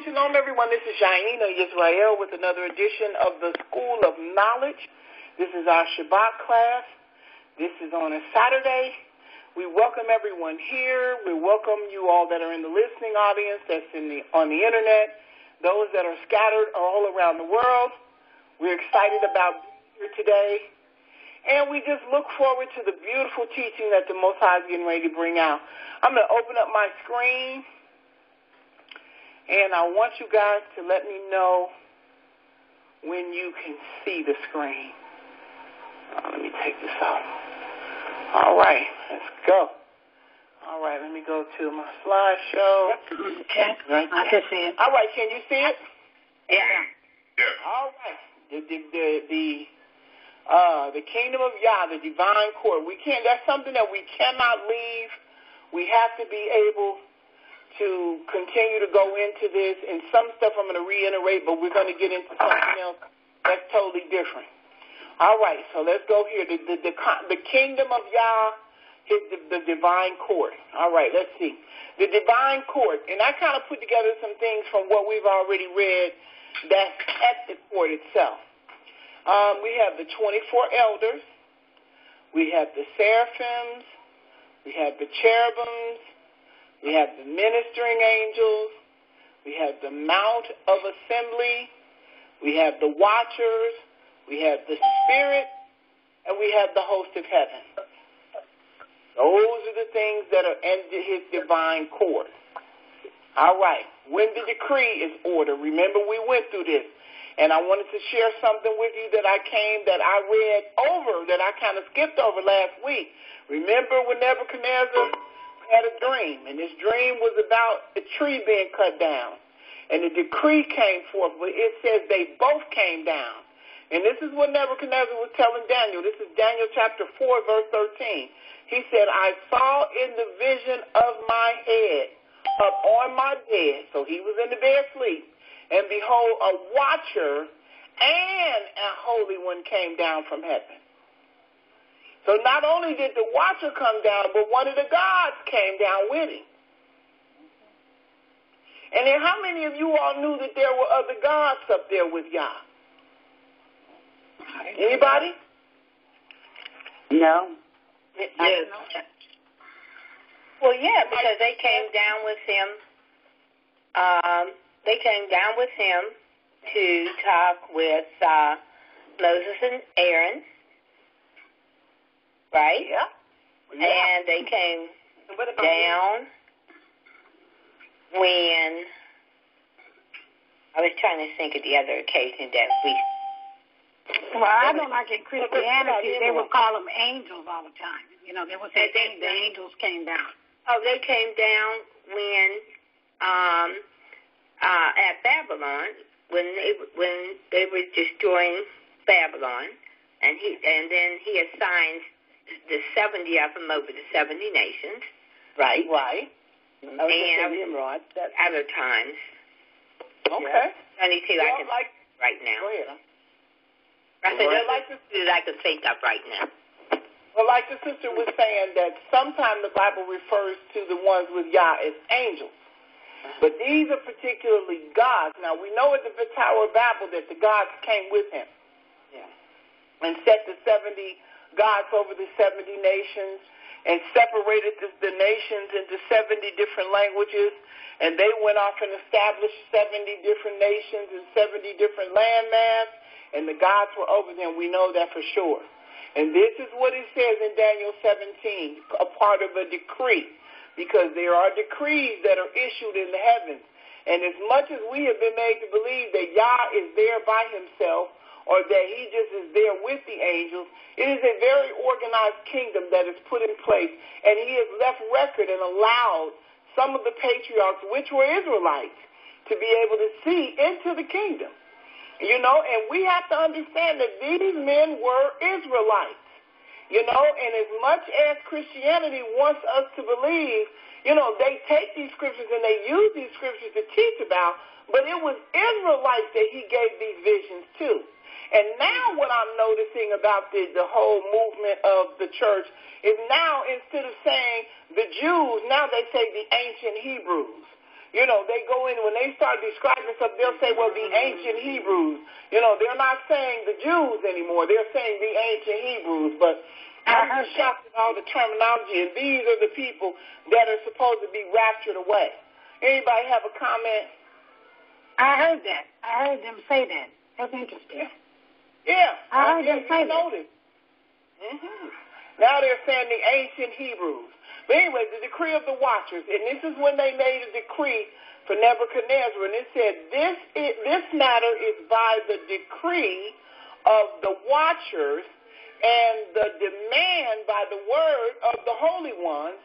shalom, everyone. This is Shaina Yisrael with another edition of the School of Knowledge. This is our Shabbat class. This is on a Saturday. We welcome everyone here. We welcome you all that are in the listening audience, that's on the internet, those that are scattered all around the world. We're excited about being here today. And we just look forward to the beautiful teaching that the Most High is getting ready to bring out. I'm going to open up my screen. And I want you guys to let me know when you can see the screen. Let me take this off. All right, let's go. All right, let me go to my slideshow. Okay, I can see it. All right, can you see it? Yeah. All right. The kingdom of Yah, the divine court. That's something that we cannot leave. We have to be able to continue to go into this, and some stuff I'm going to reiterate, but we're going to get into something else that's totally different. All right, so let's go here. The kingdom of Yah is the divine court. All right, let's see. The divine court, and I kind of put together some things from what we've already read that's at the court itself. We have the 24 elders. We have the seraphims. We have the cherubims. We have the ministering angels. We have the Mount of Assembly. We have the watchers. We have the Spirit. And we have the host of heaven. Those are the things that are in his divine court. All right. When the decree is ordered, remember we went through this. And I wanted to share something with you that I read over, that I kind of skipped over last week. Remember when Nebuchadnezzar had a dream, and this dream was about a tree being cut down. And the decree came forth, but it says they both came down. And this is what Nebuchadnezzar was telling Daniel. This is Daniel chapter 4, verse 13. He said, I saw in the vision of my head up on my bed, so he was in the bed asleep, and behold, a watcher and a holy one came down from heaven. So not only did the watcher come down, but one of the gods came down with him. And then how many of you all knew that there were other gods up there with Yah? Anybody? No. Yes. Well, yeah, because they came down with him. They came down with him to talk with Moses and Aaron. Right? Yeah. And they came down when I was trying to think of the other occasion that we. Well, I know, like in Christianity, they would call them angels all the time. You know, they would say the angels came down. Oh, they came down when at Babylon when they were destroying Babylon, and then he assigns the 70 of them over the 70 nations. Right. And other times. Okay. Only two I can right now. Go ahead. I said, those I can think of right now. Well, like the sister was saying, that sometimes the Bible refers to the ones with Yah as angels. But these are particularly gods. Now, we know at the Tower of Babel that the gods came with him. Yeah. And set the 70 gods over the 70 nations and separated the nations into 70 different languages. And they went off and established 70 different nations and 70 different landmass. And the gods were over them. We know that for sure. And this is what it says in Daniel 17, a part of a decree, because there are decrees that are issued in the heavens. And as much as we have been made to believe that Yah is there by himself, or that he just is there with the angels, it is a very organized kingdom that is put in place. And he has left record and allowed some of the patriarchs, which were Israelites, to be able to see into the kingdom. You know, and we have to understand that these men were Israelites, you know, and as much as Christianity wants us to believe, you know, they take these scriptures and they use these scriptures to teach about, but it was Israelites that he gave these visions to. And now what I'm noticing about the whole movement of the church is now instead of saying the Jews, now they say the ancient Hebrews. You know, they go in, when they start describing stuff, they'll say, well, the ancient Hebrews. You know, they're not saying the Jews anymore. They're saying the ancient Hebrews. But I'm just shocked at all the terminology, and these are the people that are supposed to be raptured away. Anybody have a comment? I heard that. I heard them say that. That's interesting. Yeah. I heard them say that. Mm-hmm. Now they're saying the ancient Hebrews. But anyway, the decree of the watchers, and this is when they made a decree for Nebuchadnezzar, and it said, this matter is by the decree of the watchers and the demand by the word of the holy ones,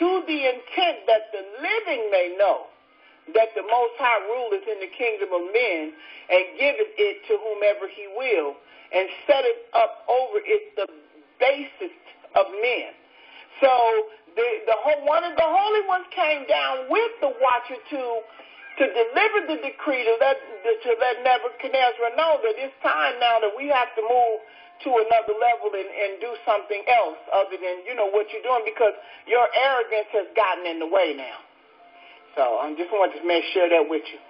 to the intent that the living may know that the Most High ruleth in the kingdom of men, and giveth it to whomever he will, and set it up over it the basis of men. So one of the holy ones came down with the watcher to deliver the decree to let Nebuchadnezzar know that it's time now that we have to move to another level and do something else other than, you know, what you're doing, because your arrogance has gotten in the way now. So I just wanted to make sure that with you.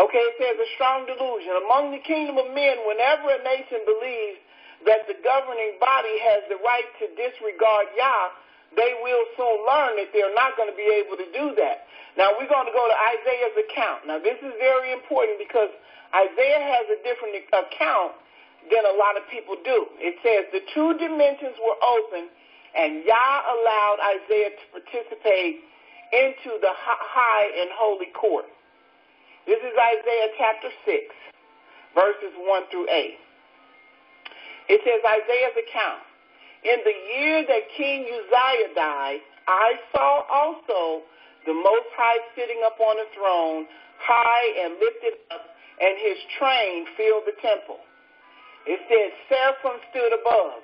Okay, it says a strong delusion. Among the kingdom of men, whenever a nation believes that the governing body has the right to disregard Yah, they will soon learn that they're not going to be able to do that. Now, we're going to go to Isaiah's account. Now, this is very important because Isaiah has a different account than a lot of people do. It says the two dimensions were open, and Yah allowed Isaiah to participate into the high and holy court. This is Isaiah chapter 6, verses 1 through 8. It says, Isaiah's account. In the year that King Uzziah died, I saw also the Most High sitting up on a throne, high and lifted up, and his train filled the temple. It says, seraphim stood above.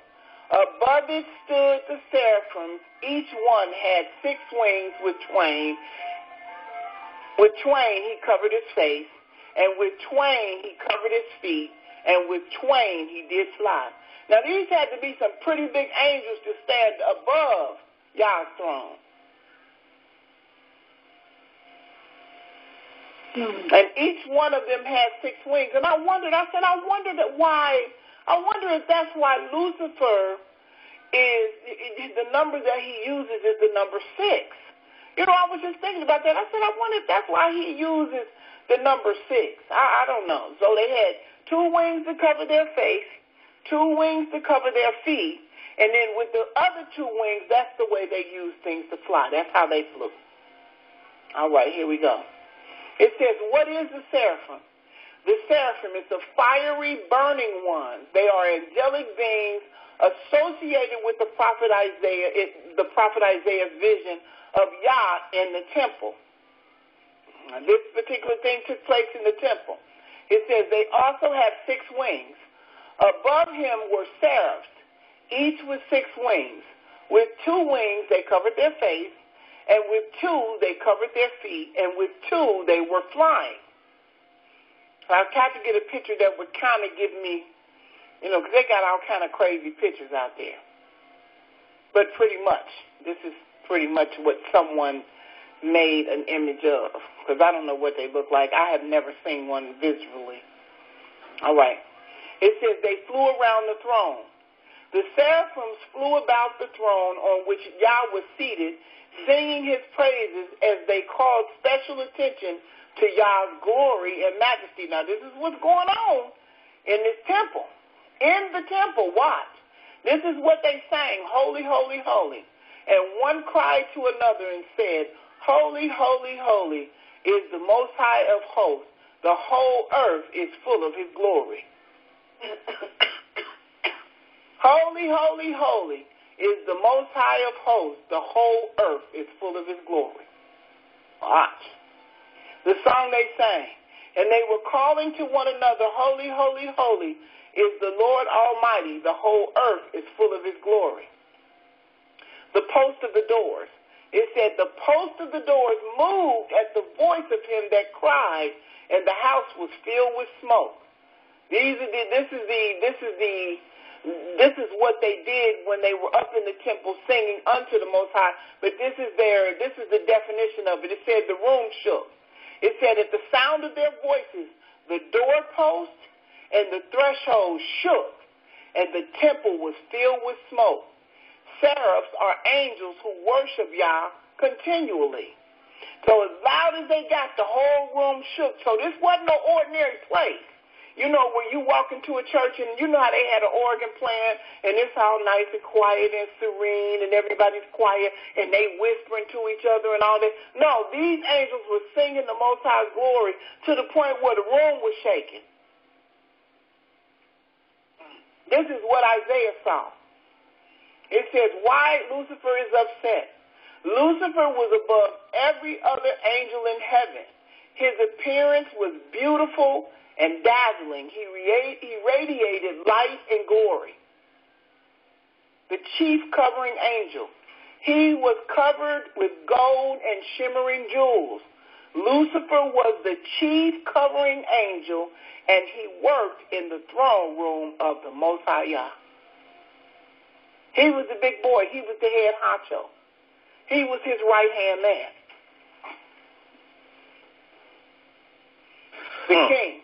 Above it stood the seraphims. Each one had 6 wings. With twain he covered his face, and with twain he covered his feet, and with twain he did fly. Now, these had to be some pretty big angels to stand above Yah's throne. And each one of them had 6 wings. And I wondered if that's why Lucifer is the number that he uses is the number 6. You know, I was just thinking about that. I said, I wonder if that's why he uses the number 6. I don't know. So they had 2 wings to cover their face, 2 wings to cover their feet, and then with the other 2 wings, that's the way they use things to fly. That's how they flew. All right, here we go. It says, what is the seraphim? The seraphim is the fiery, burning ones. They are angelic beings associated with the prophet Isaiah's vision of Yah in the temple. Now, this particular thing took place in the temple. It says they also have 6 wings. Above him were seraphs, each with 6 wings. With 2 wings they covered their face, and with 2 they covered their feet, and with 2 they were flying. So I tried to get a picture that would kind of give me, you know, because they got all kind of crazy pictures out there. But pretty much, this is pretty much what someone made an image of, because I don't know what they look like. I have never seen one visually. All right. It says they flew around the throne. The seraphims flew about the throne on which Yah was seated, singing his praises as they called special attention to Yah's glory and majesty. Now, this is what's going on in this temple. In the temple, watch. This is what they sang, holy, holy, holy. And one cried to another and said, holy, holy, holy is the Most High of hosts. The whole earth is full of his glory. Holy, holy, holy is the Most High of hosts. The whole earth is full of his glory. Watch. The song they sang. And they were calling to one another, holy, holy, holy is the Lord Almighty. The whole earth is full of his glory. The post of the doors. It said the post of the doors moved at the voice of him that cried, and the house was filled with smoke. This is what they did when they were up in the temple singing unto the Most High. But this is the definition of it. It said the room shook. It said, at the sound of their voices, the doorpost and the threshold shook, and the temple was filled with smoke. Seraphs are angels who worship Yah continually. So as loud as they got, the whole room shook. So this wasn't no ordinary place. You know, where you walk into a church and you know how they had an organ playing and it's all nice and quiet and serene and everybody's quiet and they whispering to each other and all that. No, these angels were singing the Most High's glory to the point where the room was shaking. This is what Isaiah saw. It says, why Lucifer is upset. Lucifer was above every other angel in heaven. His appearance was beautiful and dazzling. He radiated light and glory. The chief covering angel. He was covered with gold and shimmering jewels. Lucifer was the chief covering angel, and he worked in the throne room of the Most High Yah. He was the big boy. He was the head honcho. He was his right-hand man. The king.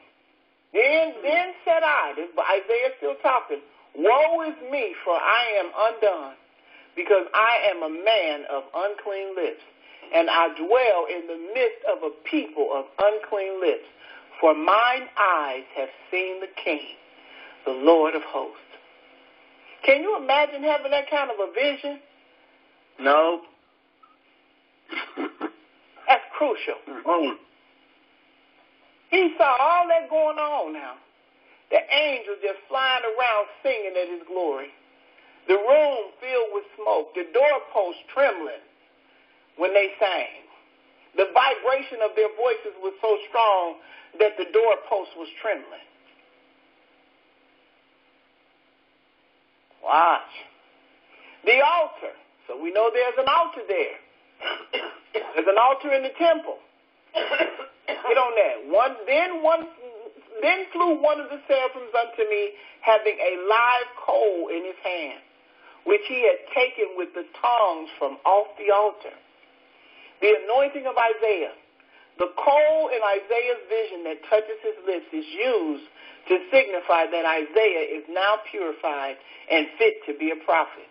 Then said I, this is Isaiah still talking, woe is me, for I am undone, because I am a man of unclean lips, and I dwell in the midst of a people of unclean lips, for mine eyes have seen the King, the Lord of hosts. Can you imagine having that kind of a vision? No. That's crucial. Oh. He saw all that going on now. The angels just flying around singing at his glory. The room filled with smoke. The doorpost trembling when they sang. The vibration of their voices was so strong that the doorpost was trembling. Watch. The altar. So we know there's an altar there. There's an altar in the temple. Get on that. Then flew one of the seraphims unto me, having a live coal in his hand, which he had taken with the tongs from off the altar. The anointing of Isaiah. The coal in Isaiah's vision that touches his lips is used to signify that Isaiah is now purified and fit to be a prophet.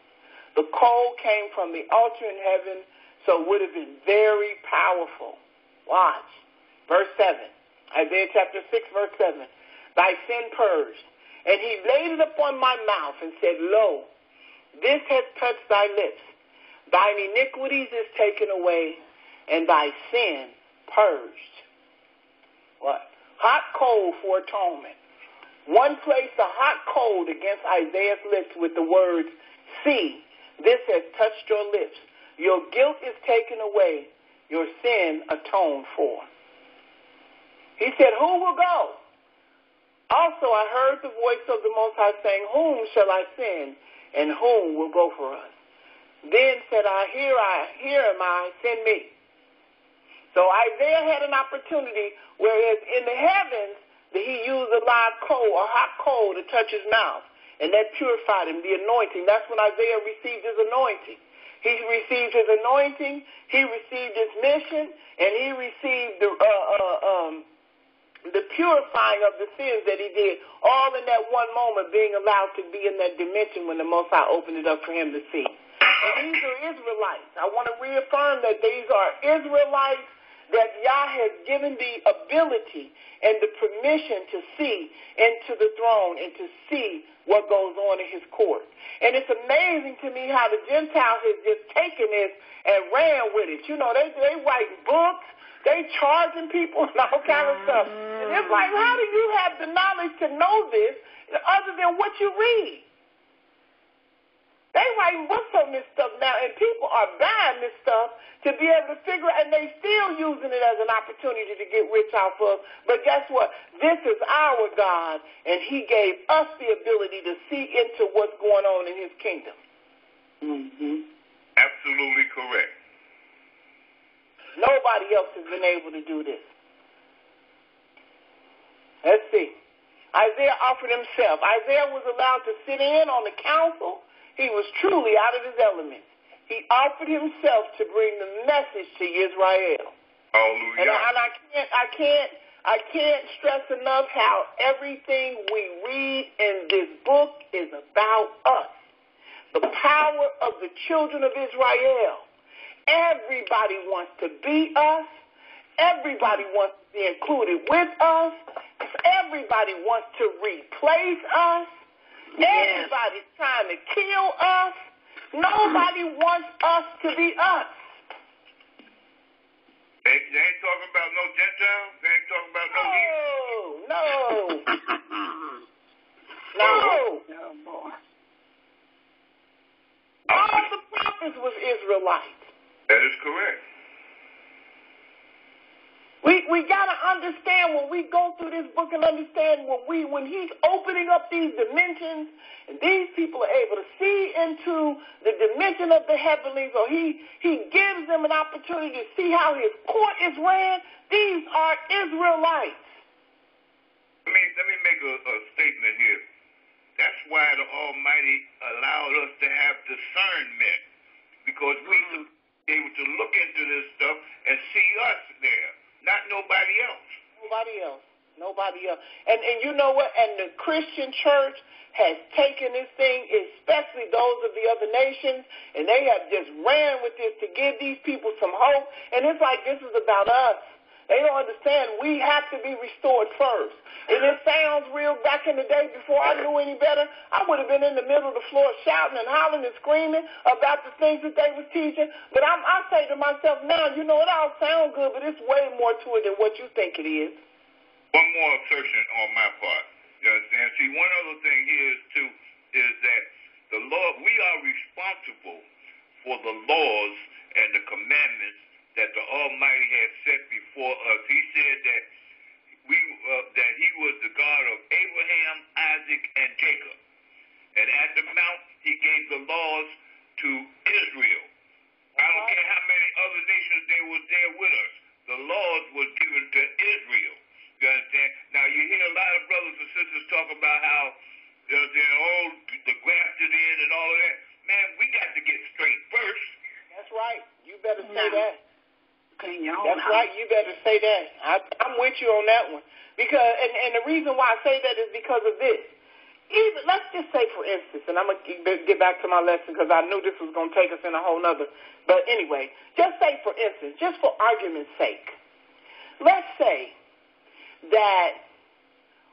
The coal came from the altar in heaven, so it would have been very powerful. Watch. Verse 7. Isaiah chapter 6, verse 7. Thy sin purged. And he laid it upon my mouth and said, Lo, this has touched thy lips. Thine iniquities is taken away, and thy sin purged. What? Hot coal for atonement. One placed a hot coal against Isaiah's lips with the words, See, this has touched your lips. Your guilt is taken away. Your sin atoned for. He said, who will go? Also, I heard the voice of the Most High saying, whom shall I send, and whom will go for us? Then said I, here am I, send me. So Isaiah had an opportunity, whereas in the heavens, he used a live coal, a hot coal to touch his mouth, and that purified him, the anointing. That's when Isaiah received his anointing. He received his anointing, he received his mission, and he received the purifying of the sins that he did, all in that one moment, being allowed to be in that dimension when the Most High opened it up for him to see. And these are Israelites. I want to reaffirm that these are Israelites that Yah has given the ability and the permission to see into the throne and to see what goes on in his court. And it's amazing to me how the Gentiles has just taken this and ran with it. You know, they write books, they charging people and all kind of stuff. And it's like, how do you have the knowledge to know this other than what you read? They writing books on this stuff now, and people are buying this stuff to be able to figure out, and they still using it as an opportunity to get rich off of. But guess what? This is our God, and he gave us the ability to see into what's going on in his kingdom. Mm-hmm. Absolutely correct. Nobody else has been able to do this. Let's see. Isaiah offered himself. Isaiah was allowed to sit in on the council. He was truly out of his element. He offered himself to bring the message to Israel. Hallelujah. And I can't stress enough how everything we read in this book is about us. The power of the children of Israel. Everybody wants to be us. Everybody wants to be included with us. Everybody wants to replace us. Everybody's trying to kill us. Nobody wants us to be us. They ain't talking about no Gentiles. They ain't talking about no No. Oh, boy. All the prophets was Israelites. That is correct. We got to understand when we go through this book and understand when he's opening up these dimensions and these people are able to see into the dimension of the heavenlies, or he gives them an opportunity to see how his court is ran. These are Israelites. Let me make a statement here. That's why the Almighty allowed us to have discernment, because we should be able to look into this stuff and see us there. Not nobody else. Nobody else. And you know what? And the Christian church has taken this thing, especially those of the other nations, and they have just ran with this to give these people some hope. And it's like this is about us. They don't understand we have to be restored first. And it sounds real back in the day before I knew any better. I would have been in the middle of the floor shouting and hollering and screaming about the things that they were teaching. But I say to myself now, you know, it all sounds good, but it's way more to it than what you think it is. One more assertion on my part. You understand? See, one other thing here is, too, is that the Lord, we are responsible for the laws and the commandments that the Almighty has set before us. He said that that he was the God of Abraham, Isaac, and Jacob. And at the mount, he gave the laws to Israel. I don't care how many other nations they were there with us. The laws were given to Israel. You understand? Now, you hear a lot of brothers and sisters talk about how the grafted in and all of that. Man, we got to get straight first. That's right. You better say that. That's right. You better say that. I'm with you on that one. Because and the reason why I say that is because of this. Even let's just say, for instance, and I'm going to get back to my lesson because I knew this was going to take us in a whole nother. But anyway, just say, for instance, just for argument's sake, let's say that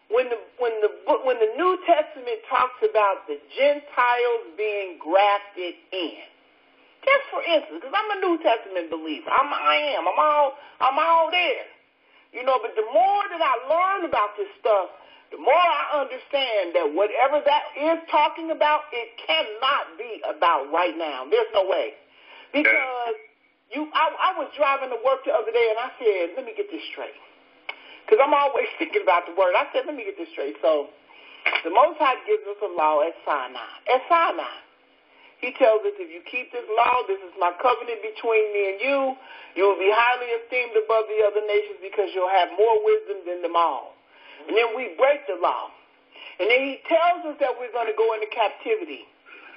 when the New Testament talks about the Gentiles being grafted in, just for instance, because I'm a New Testament believer, I'm all there, you know. But the more that I learn about this stuff, the more I understand that whatever that is talking about, it cannot be about right now. There's no way, because I was driving to work the other day and I said, let me get this straight, because I'm always thinking about the word. I said, let me get this straight. So the Most High gives us a law at Sinai. He tells us, if you keep this law, this is my covenant between me and you. You will be highly esteemed above the other nations because you'll have more wisdom than them all. And then we break the law. And then he tells us that we're going to go into captivity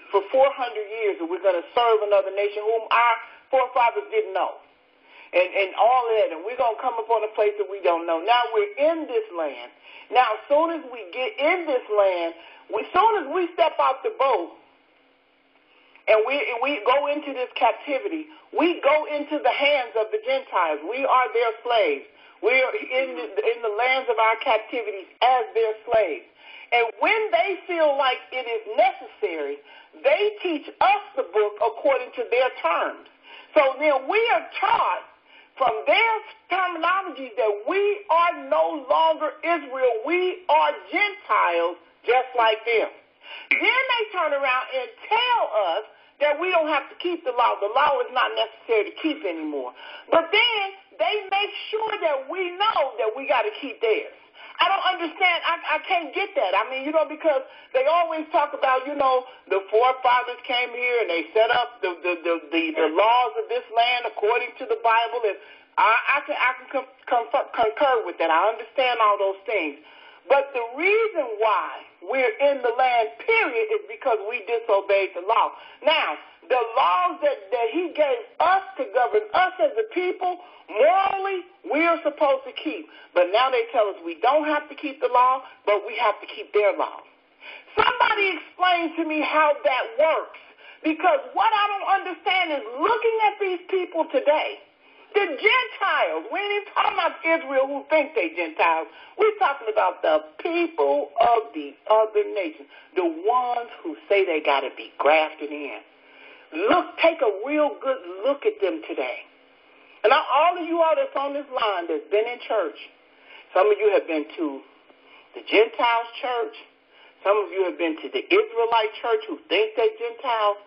for 400 years, and we're going to serve another nation whom our forefathers didn't know. And all that. And we're going to come upon a place that we don't know. Now we're in this land. Now as soon as we get in this land, as soon as we step out the boat, and we go into this captivity, we go into the hands of the Gentiles. We are their slaves. We are in the lands of our captivities as their slaves. And when they feel like it is necessary, they teach us the book according to their terms. So then we are taught from their terminology that we are no longer Israel. We are Gentiles just like them. Then they turn around and tell us that we don't have to keep the law. The law is not necessary to keep anymore. But then they make sure that we know that we got to keep theirs. I don't understand. I can't get that. I mean, you know, because they always talk about, you know, the forefathers came here and they set up the laws of this land according to the Bible. And I can concur with that. I understand all those things. But the reason why we're in the land, period, is because we disobeyed the law. Now, the laws that he gave us to govern us as a people, morally, we are supposed to keep. But now they tell us we don't have to keep the law, but we have to keep their law. Somebody explain to me how that works. Because what I don't understand is looking at these people today, the Gentiles, we ain't even talking about Israel who think they Gentiles. We're talking about the people of the other nations, the ones who say they got to be grafted in. Look, take a real good look at them today. And all of you all that's on this line that's been in church, some of you have been to the Gentiles church. Some of you have been to the Israelite church who think they're Gentiles.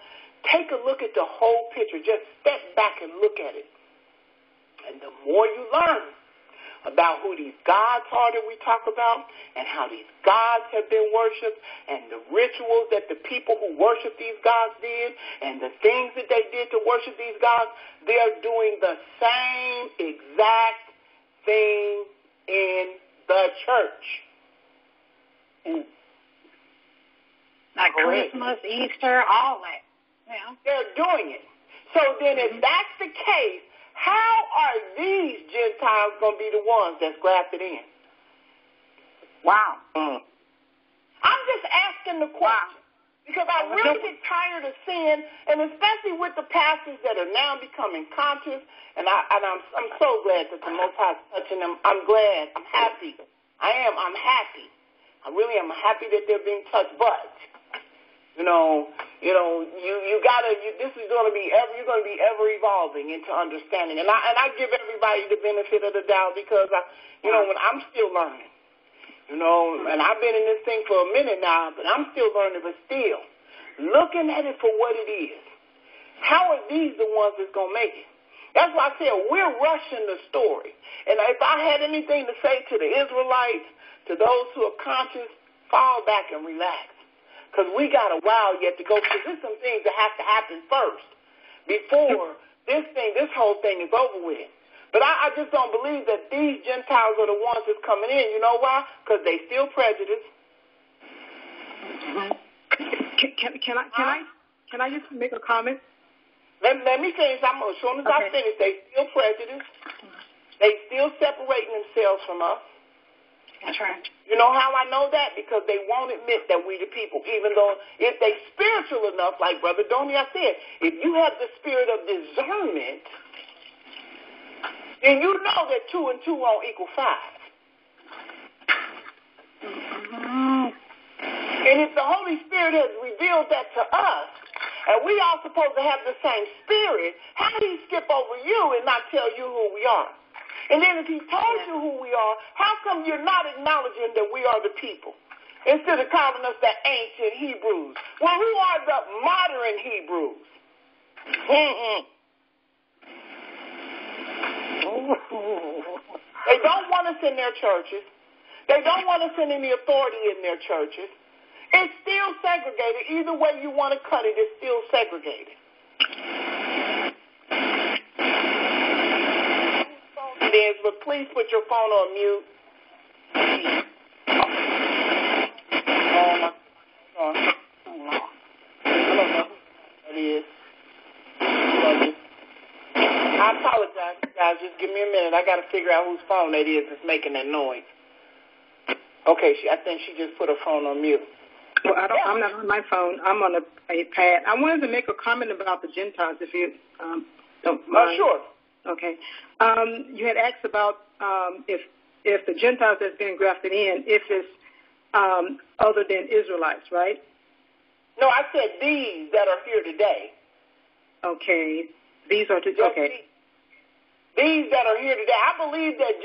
Take a look at the whole picture. Just step back and look at it. And the more you learn about who these gods are that we talk about and how these gods have been worshipped and the rituals that the people who worship these gods did and the things that they did to worship these gods, they're doing the same exact thing in the church. Like Christmas, Easter, all that. Yeah. They're doing it. So then if that's the case, how are these Gentiles going to be the ones that's grafted in? Wow. I'm just asking the question because I really get tired of seeing, and especially with the pastors that are now becoming conscious, and I'm so glad that the Most High is touching them. I'm glad. I'm happy. I'm happy. I really am happy that they're being touched, but you gotta. This is going to be you're going to be ever evolving into understanding, and I give everybody the benefit of the doubt because when I'm still learning, and I've been in this thing for a minute now, but I'm still learning. But still, looking at it for what it is, how are these the ones that's going to make it? That's why I said we're rushing the story. And if I had anything to say to the Israelites, to those who are conscious, fall back and relax. Because we got a while yet to go. Because there's some things that have to happen first before this whole thing is over with. But I just don't believe that these Gentiles are the ones that's coming in. You know why? Because they still prejudiced. Can I just make a comment? Let me finish. As soon as I finish, they still prejudiced. They still separating themselves from us. That's right. You know how I know that? Because they won't admit that we the people, even though if they spiritual enough, like Brother Donia said, if you have the spirit of discernment, then you know that 2 and 2 won't equal 5. And if the Holy Spirit has revealed that to us, and we all supposed to have the same spirit, how did he skip over you and not tell you who we are? And then if he told you who we are, how come you're not acknowledging that we are the people instead of calling us the ancient Hebrews? Well, who are the modern Hebrews? They don't want us in their churches. They don't want us in any authority in their churches. It's still segregated. Either way you want to cut it, it's still segregated. But please put your phone on mute. I don't know who that is. I apologize, guys. Just give me a minute. I got to figure out whose phone that is that's making that noise. Okay, I think she just put her phone on mute. Well, I'm not on my phone. I'm on a pad. I wanted to make a comment about the Gentiles, if you don't mind. Sure. Okay. You had asked about if the Gentiles that's been grafted in, if it's other than Israelites, right? No, I said these that are here today. Okay. These are okay. These that are here today. I believe that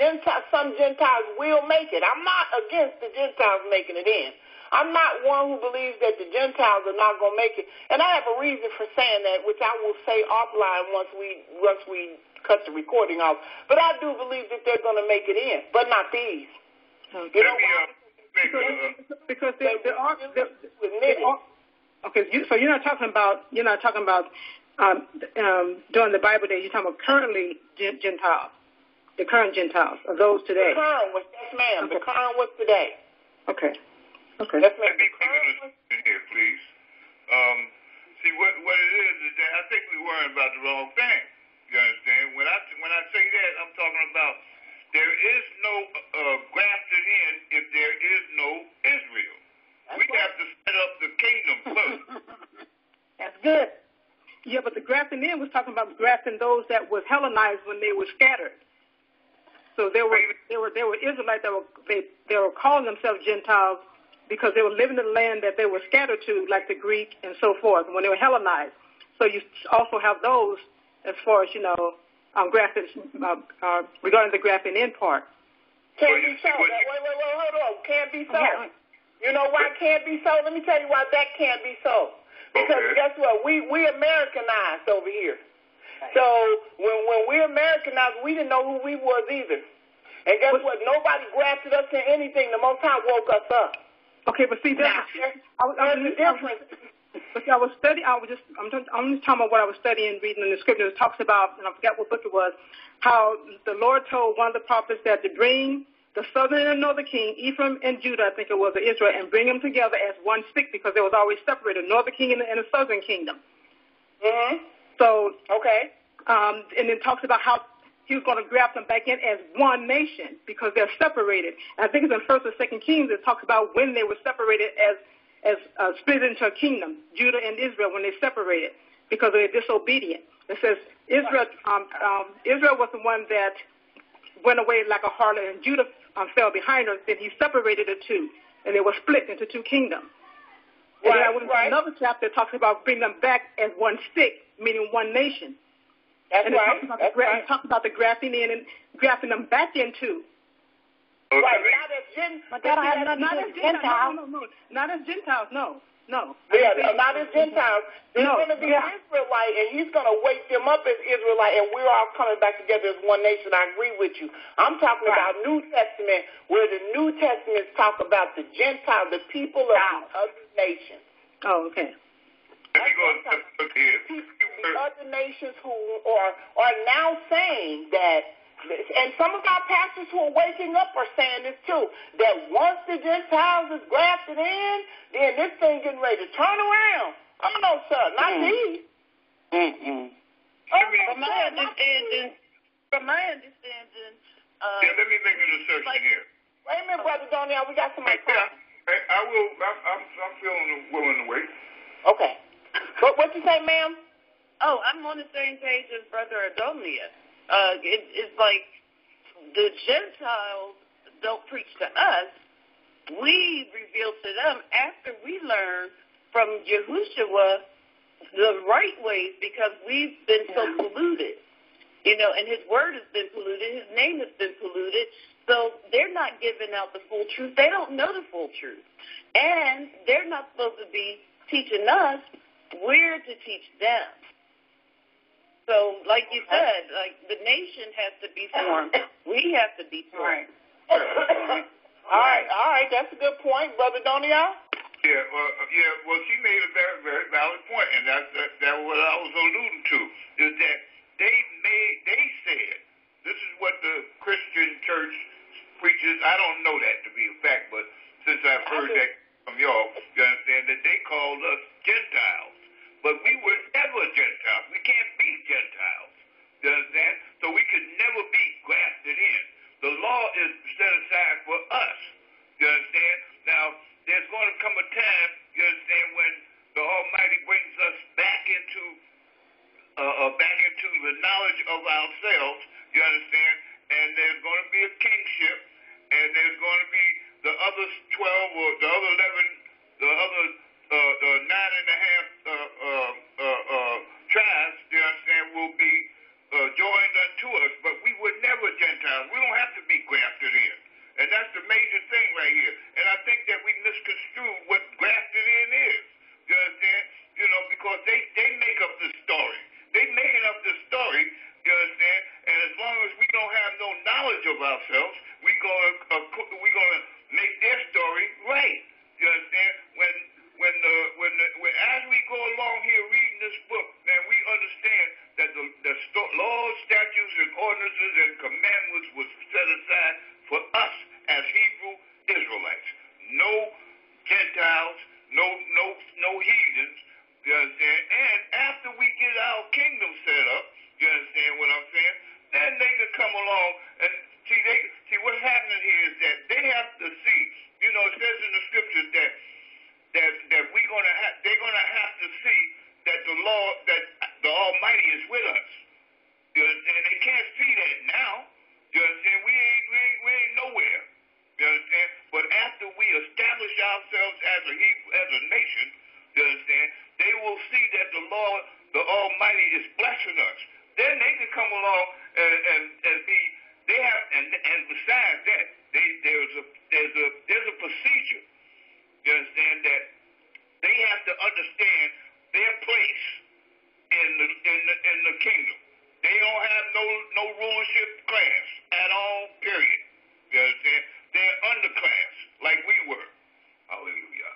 some Gentiles will make it. I'm not against the Gentiles making it in. I'm not one who believes that the Gentiles are not going to make it. And I have a reason for saying that, which I will say offline once we cut the recording off. But I do believe that they're going to make it in, but not these. Okay. You know why? Because there are okay. So you're not talking about during the Bible days. You're talking about currently Gentiles, the current Gentiles, or those today. The current was yes, ma'am. Okay. The current was today. Okay. Let's make Let me make an assumption here, please. See, what it is that I think we're worrying about the wrong thing. You understand? When I say that, I'm talking about there is no grafted in if there is no Israel. We have to set up the kingdom first. That's good. Yeah, but the grafting in was talking about grafting those that was Hellenized when they were scattered. So there were Israelites that were calling themselves Gentiles because they were living in the land that they were scattered to, like the Greek and so forth, when they were Hellenized. So you also have those as far as, grafted, regarding the grafting in part. Can't be so. Wait, hold on. Can't be so. You know why it can't be so? Let me tell you why that can't be so. Because guess what? We Americanized over here. So when we Americanized, we didn't know who we was either. And guess what? Nobody grafted us in anything. The Most High woke us up. Okay, but see, there's a difference. But I was studying. I'm just talking about what I was studying, reading in the scripture. It talks about, and I forgot what book it was, how the Lord told one of the prophets that to bring the southern and northern king, Ephraim and Judah, I think it was, or Israel, and bring them together as one stick because they was always separated, northern king and the southern kingdom. Mm-hmm. So okay. And then talks about how he was going to graft them back in as one nation because they're separated. And I think it's in 1st or 2nd Kings it talks about when they were separated as split into a kingdom, Judah and Israel, when they separated because they're disobedient. It says Israel was the one that went away like a harlot, and Judah fell behind her. Then he separated the two, and they were split into two kingdoms. And then I went into another chapter that talks about bringing them back as one stick, meaning one nation. That's and right. It talks about the grafting in and grafting them back into. Right, not as Gentiles. But that don't have nothing to do with Gentiles. No, not as Gentiles, no. Yeah, not as Gentiles. There's going to be an Israelite, and he's going to wake them up as Israelite, and we're all coming back together as one nation. I agree with you. I'm talking about New Testament, where the New Testaments talk about the Gentiles, the people of the other nations. Oh, okay. Let me go here. The other nations who are now saying that, and some of our pastors who are waking up are saying this too, that once the Gentiles is grafted in, then this thing getting ready to turn around. Oh, no, sir, not these. From my understanding, let me make an assertion here. Wait a minute, Brother Doniel, we got somebody talking. I'm feeling willing to wait. Okay. What you say, ma'am? Oh, I'm on the same page as Brother Adonia. It's like the Gentiles don't preach to us. We reveal to them after we learn from Yahushua the right ways because we've been so polluted. And his word has been polluted. His name has been polluted. So they're not giving out the full truth. They don't know the full truth. And they're not supposed to be teaching us. We're to teach them. So, like you said, like the nation has to be formed. We have to be formed. All right. That's a good point, Brother Doniel. Well, she made a very, very valid point, and that's what I was alluding to, is that they said, this is what the Christian church preaches. I don't know that to be a fact, but since I've heard that from y'all, you understand that they called us Gentiles. But we were never Gentiles. We can't be Gentiles. You understand? So we could never be grafted in. The law is set aside for us. You understand? Now, there's going to come a time, you understand, when the Almighty brings us back into the knowledge of ourselves, you understand? And there's going to be a kingship, and there's going to be the other 12 or the other 11, the other 9.5 tribes, you understand, will be joined unto us, but we were never Gentiles. We don't have to be grafted in. And that's the major thing right here. And I think that we misconstrue what grafted in is. You understand? Because they make up the story. They making up the story, you understand? And as long as we don't have no knowledge of ourselves, we're gonna make their story right. You understand? As we go along here reading this book, man, we understand that the laws, statutes, and ordinances and commandments was set aside for us as Hebrew Israelites. will see that the Lord, the Almighty, is blessing us. Then they can come along and be. They have, and besides that, there's a procedure. You understand that they have to understand their place in the kingdom. They don't have no rulership class at all. Period. You understand? They're underclass like we were. Hallelujah.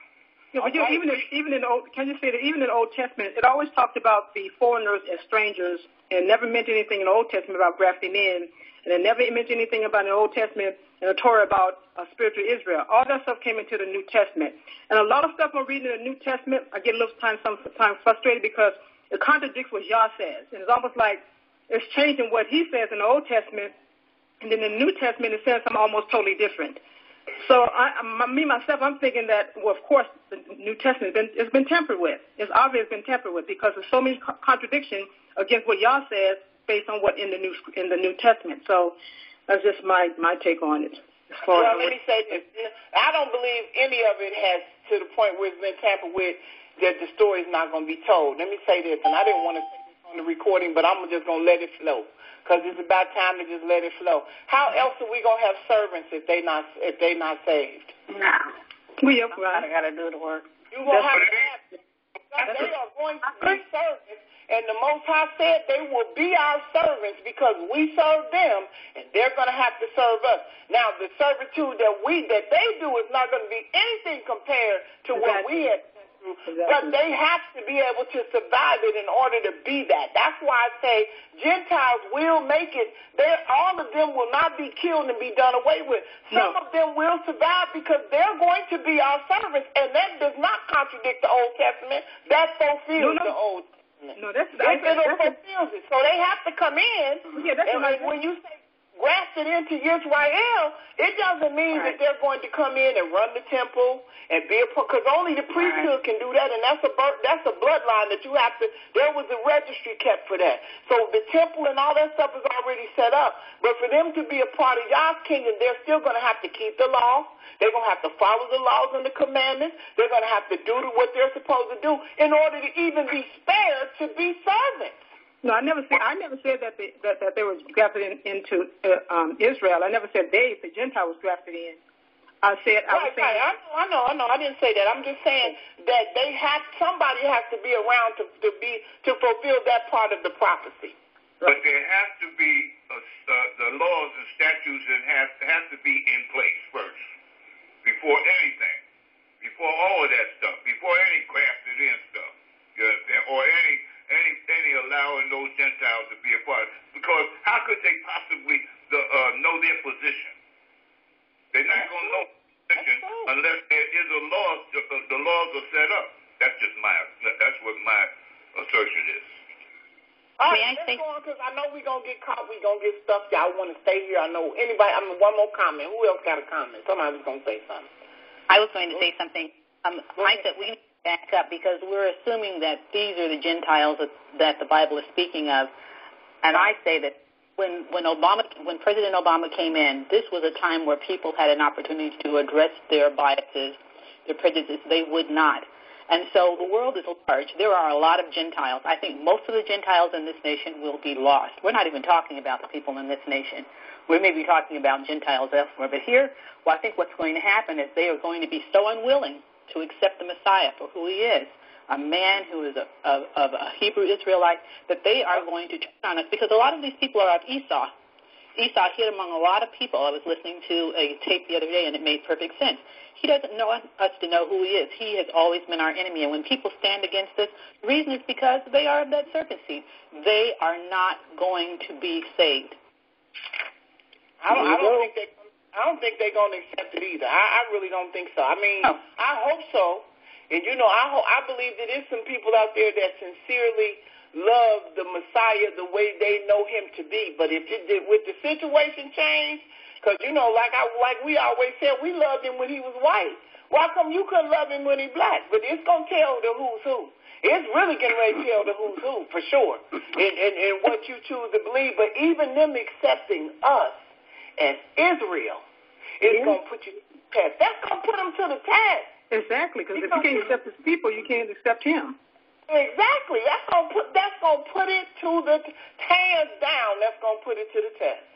Yeah, but even in the Old, can you say that even in the Old Testament, it always talked about the foreigners as strangers, and never mentioned anything in the Old Testament about grafting in, and it never mentioned anything about in the Old Testament and the Torah about spiritual Israel. All that stuff came into the New Testament, and a lot of stuff I'm reading in the New Testament, I get a little sometimes frustrated because it contradicts what Yah says, and it's almost like it's changing what He says in the Old Testament, and then in the New Testament it says something almost totally different. So myself, I'm thinking that, well, of course, the New Testament has been tampered with. It's obviously been tampered with because there's so many contradictions against what Yah says based on what in the New Testament. So that's just my take on it. Well, let me say this. I don't believe any of it has to the point where it's been tampered with that the story's not going to be told. Let me say this, and I didn't want to say this on the recording, but I'm just going to let it flow. Because it's about time to just let it flow. How else are we gonna have servants if they not saved? No, we gotta do the work. You gonna have to have them. They are going to be servants, and the Most High said they will be our servants because we serve them, and they're gonna have to serve us. Now, the servitude that they do is not gonna be anything compared to what we have. But they have to be able to survive it in order to be that. That's why I say Gentiles will make it. All of them will not be killed and be done away with. Some of them will survive because they're going to be our servants, and that does not contradict the Old Testament. That fulfills the Old Testament. No, it fulfills it. So they have to come in. Yeah, that's when you say grafted into Israel, it doesn't mean that they're going to come in and run the temple and be because only the priesthood can do that, and that's a bloodline that you have to. There was a registry kept for that, so the temple and all that stuff is already set up. But for them to be a part of Yah's kingdom, they're still going to have to keep the law. They're going to have to follow the laws and the commandments. They're going to have to do what they're supposed to do in order to even be spared to be servants. No, I never said that they were grafted into Israel. I never said the Gentile was grafted in. I know. I didn't say that. I'm just saying that somebody has to be around to fulfill that part of the prophecy. But there has to be the laws and statutes and have to be in place first before anything, before all of that stuff, before any grafted in stuff, you understand, or any allowing those Gentiles to be a part. Because how could they possibly know their position? They're not going to know position unless there is a law. The laws are set up. That's what my assertion is. All right, let's go on because I know we're going to get caught. We're going to get stuck. Y'all want to stay here. I know anybody. One more comment. Who else got a comment? Somebody's going to say something. I was going to say something. I said we back up because we're assuming that these are the Gentiles that the Bible is speaking of, and I say that when President Obama came in, this was a time where people had an opportunity to address their biases, their prejudices. They would not, and so the world is large. There are a lot of Gentiles. I think most of the Gentiles in this nation will be lost. We're not even talking about the people in this nation. We may be talking about Gentiles elsewhere, but here, I think what's going to happen is they are going to be so unwilling to accept the Messiah for who he is, a man who is of a Hebrew Israelite, that they are going to turn on us because a lot of these people are of Esau. Esau hid among a lot of people. I was listening to a tape the other day, and it made perfect sense. He doesn't know us to know who he is. He has always been our enemy, and when people stand against us, the reason is because they are of that serpent seed. They are not going to be saved. I don't think they're going to accept it either. I really don't think so. I mean, I hope so. And, I believe that there's some people out there that sincerely love the Messiah the way they know him to be. But with the situation change, because, like we always said, we loved him when he was white. Why come you couldn't love him when he's black? But it's going to tell the who's who. It's really getting ready to tell the who's who, for sure, and what you choose to believe. But even them accepting us as Israel is going to put you to the test. That's going to put them to the test. Exactly, because if you can't accept his people, you can't accept him. Exactly. That's gonna put it to the hands down. That's gonna put it to the test.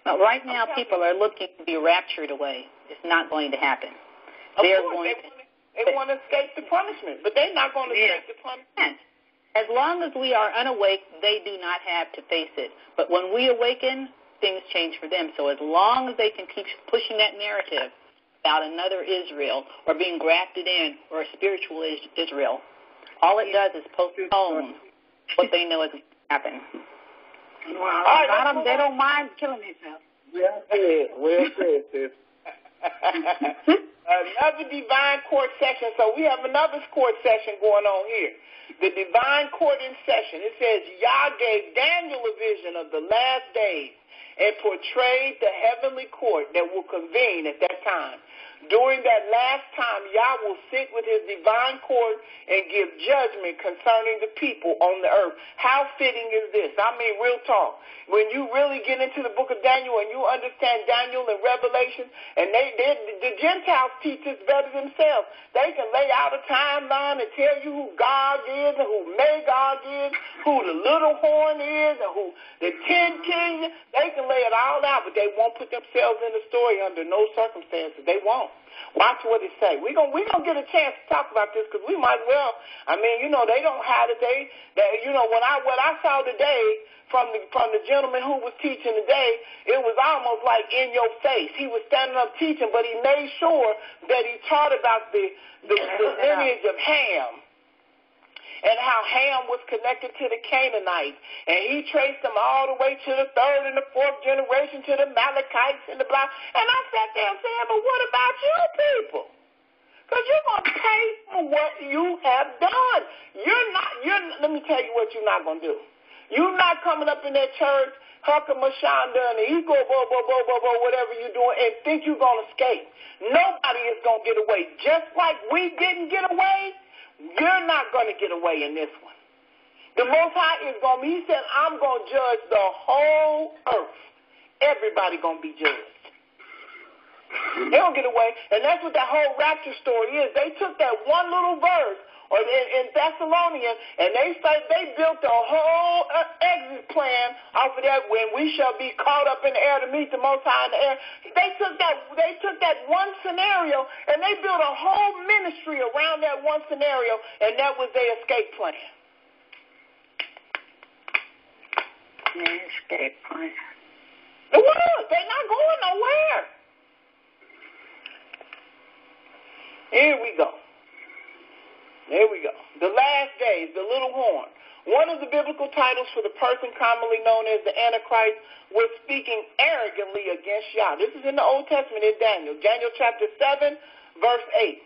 Well, right now, people are looking to be raptured away. It's not going to happen. They want to escape the punishment, but they're not going to escape the punishment. As long as we are unawake, they do not have to face it. But when we awaken, things change for them. So as long as they can keep pushing that narrative about another Israel or being grafted in or a spiritual Israel, all it does is postpone what they know is going to happen. Well, they don't mind killing themselves. Well said, sis. Another divine court session. So we have another court session going on here. The divine court in session. It says, Yah gave Daniel a vision of the last days and portrayed the heavenly court that will convene at that time. During that last time, Yah will sit with his divine court and give judgment concerning the people on the earth. How fitting is this? I mean, real talk. When you really get into the book of Daniel and you understand Daniel and Revelation, and the Gentiles teach this better themselves. They can lay out a timeline and tell you who God is and who Magog is, who the little horn is, and who the 10 kings. They can lay it all out, but they won't put themselves in the story under no circumstances. They won't. Watch what it say. We're gonna get a chance to talk about this because we might well. I mean, they don't hide it. What I saw today from the gentleman who was teaching today, it was almost like in your face. He was standing up teaching, but he made sure that he taught about the lineage of Ham. And how Ham was connected to the Canaanites. And he traced them all the way to the 3rd and the 4th generation, to the Amalekites and the blah. And I sat there and said, but what about you people? Because you're going to pay for what you have done. Let me tell you what you're not going to do. You're not coming up in that church, Huckamashanda, and he go, whatever you're doing, and think you're going to escape. Nobody is going to get away. Just like we didn't get away, you're not going to get away in this one. The Most High is going to be, he said, I'm going to judge the whole earth. Everybody going to be judged. They don't get away. And that's what that whole rapture story is. They took that one little verse in Thessalonians, and they built a whole exit plan off of that when we shall be caught up in the air to meet the Most High in the air. They took that one scenario, and they built a whole ministry around that one scenario, and that was their escape plan. Their escape plan. It was. They're not going nowhere. Here we go. There we go. The last days, the little horn. One of the biblical titles for the person commonly known as the Antichrist was speaking arrogantly against Yah. This is in the Old Testament in Daniel. Daniel chapter 7, verse 8.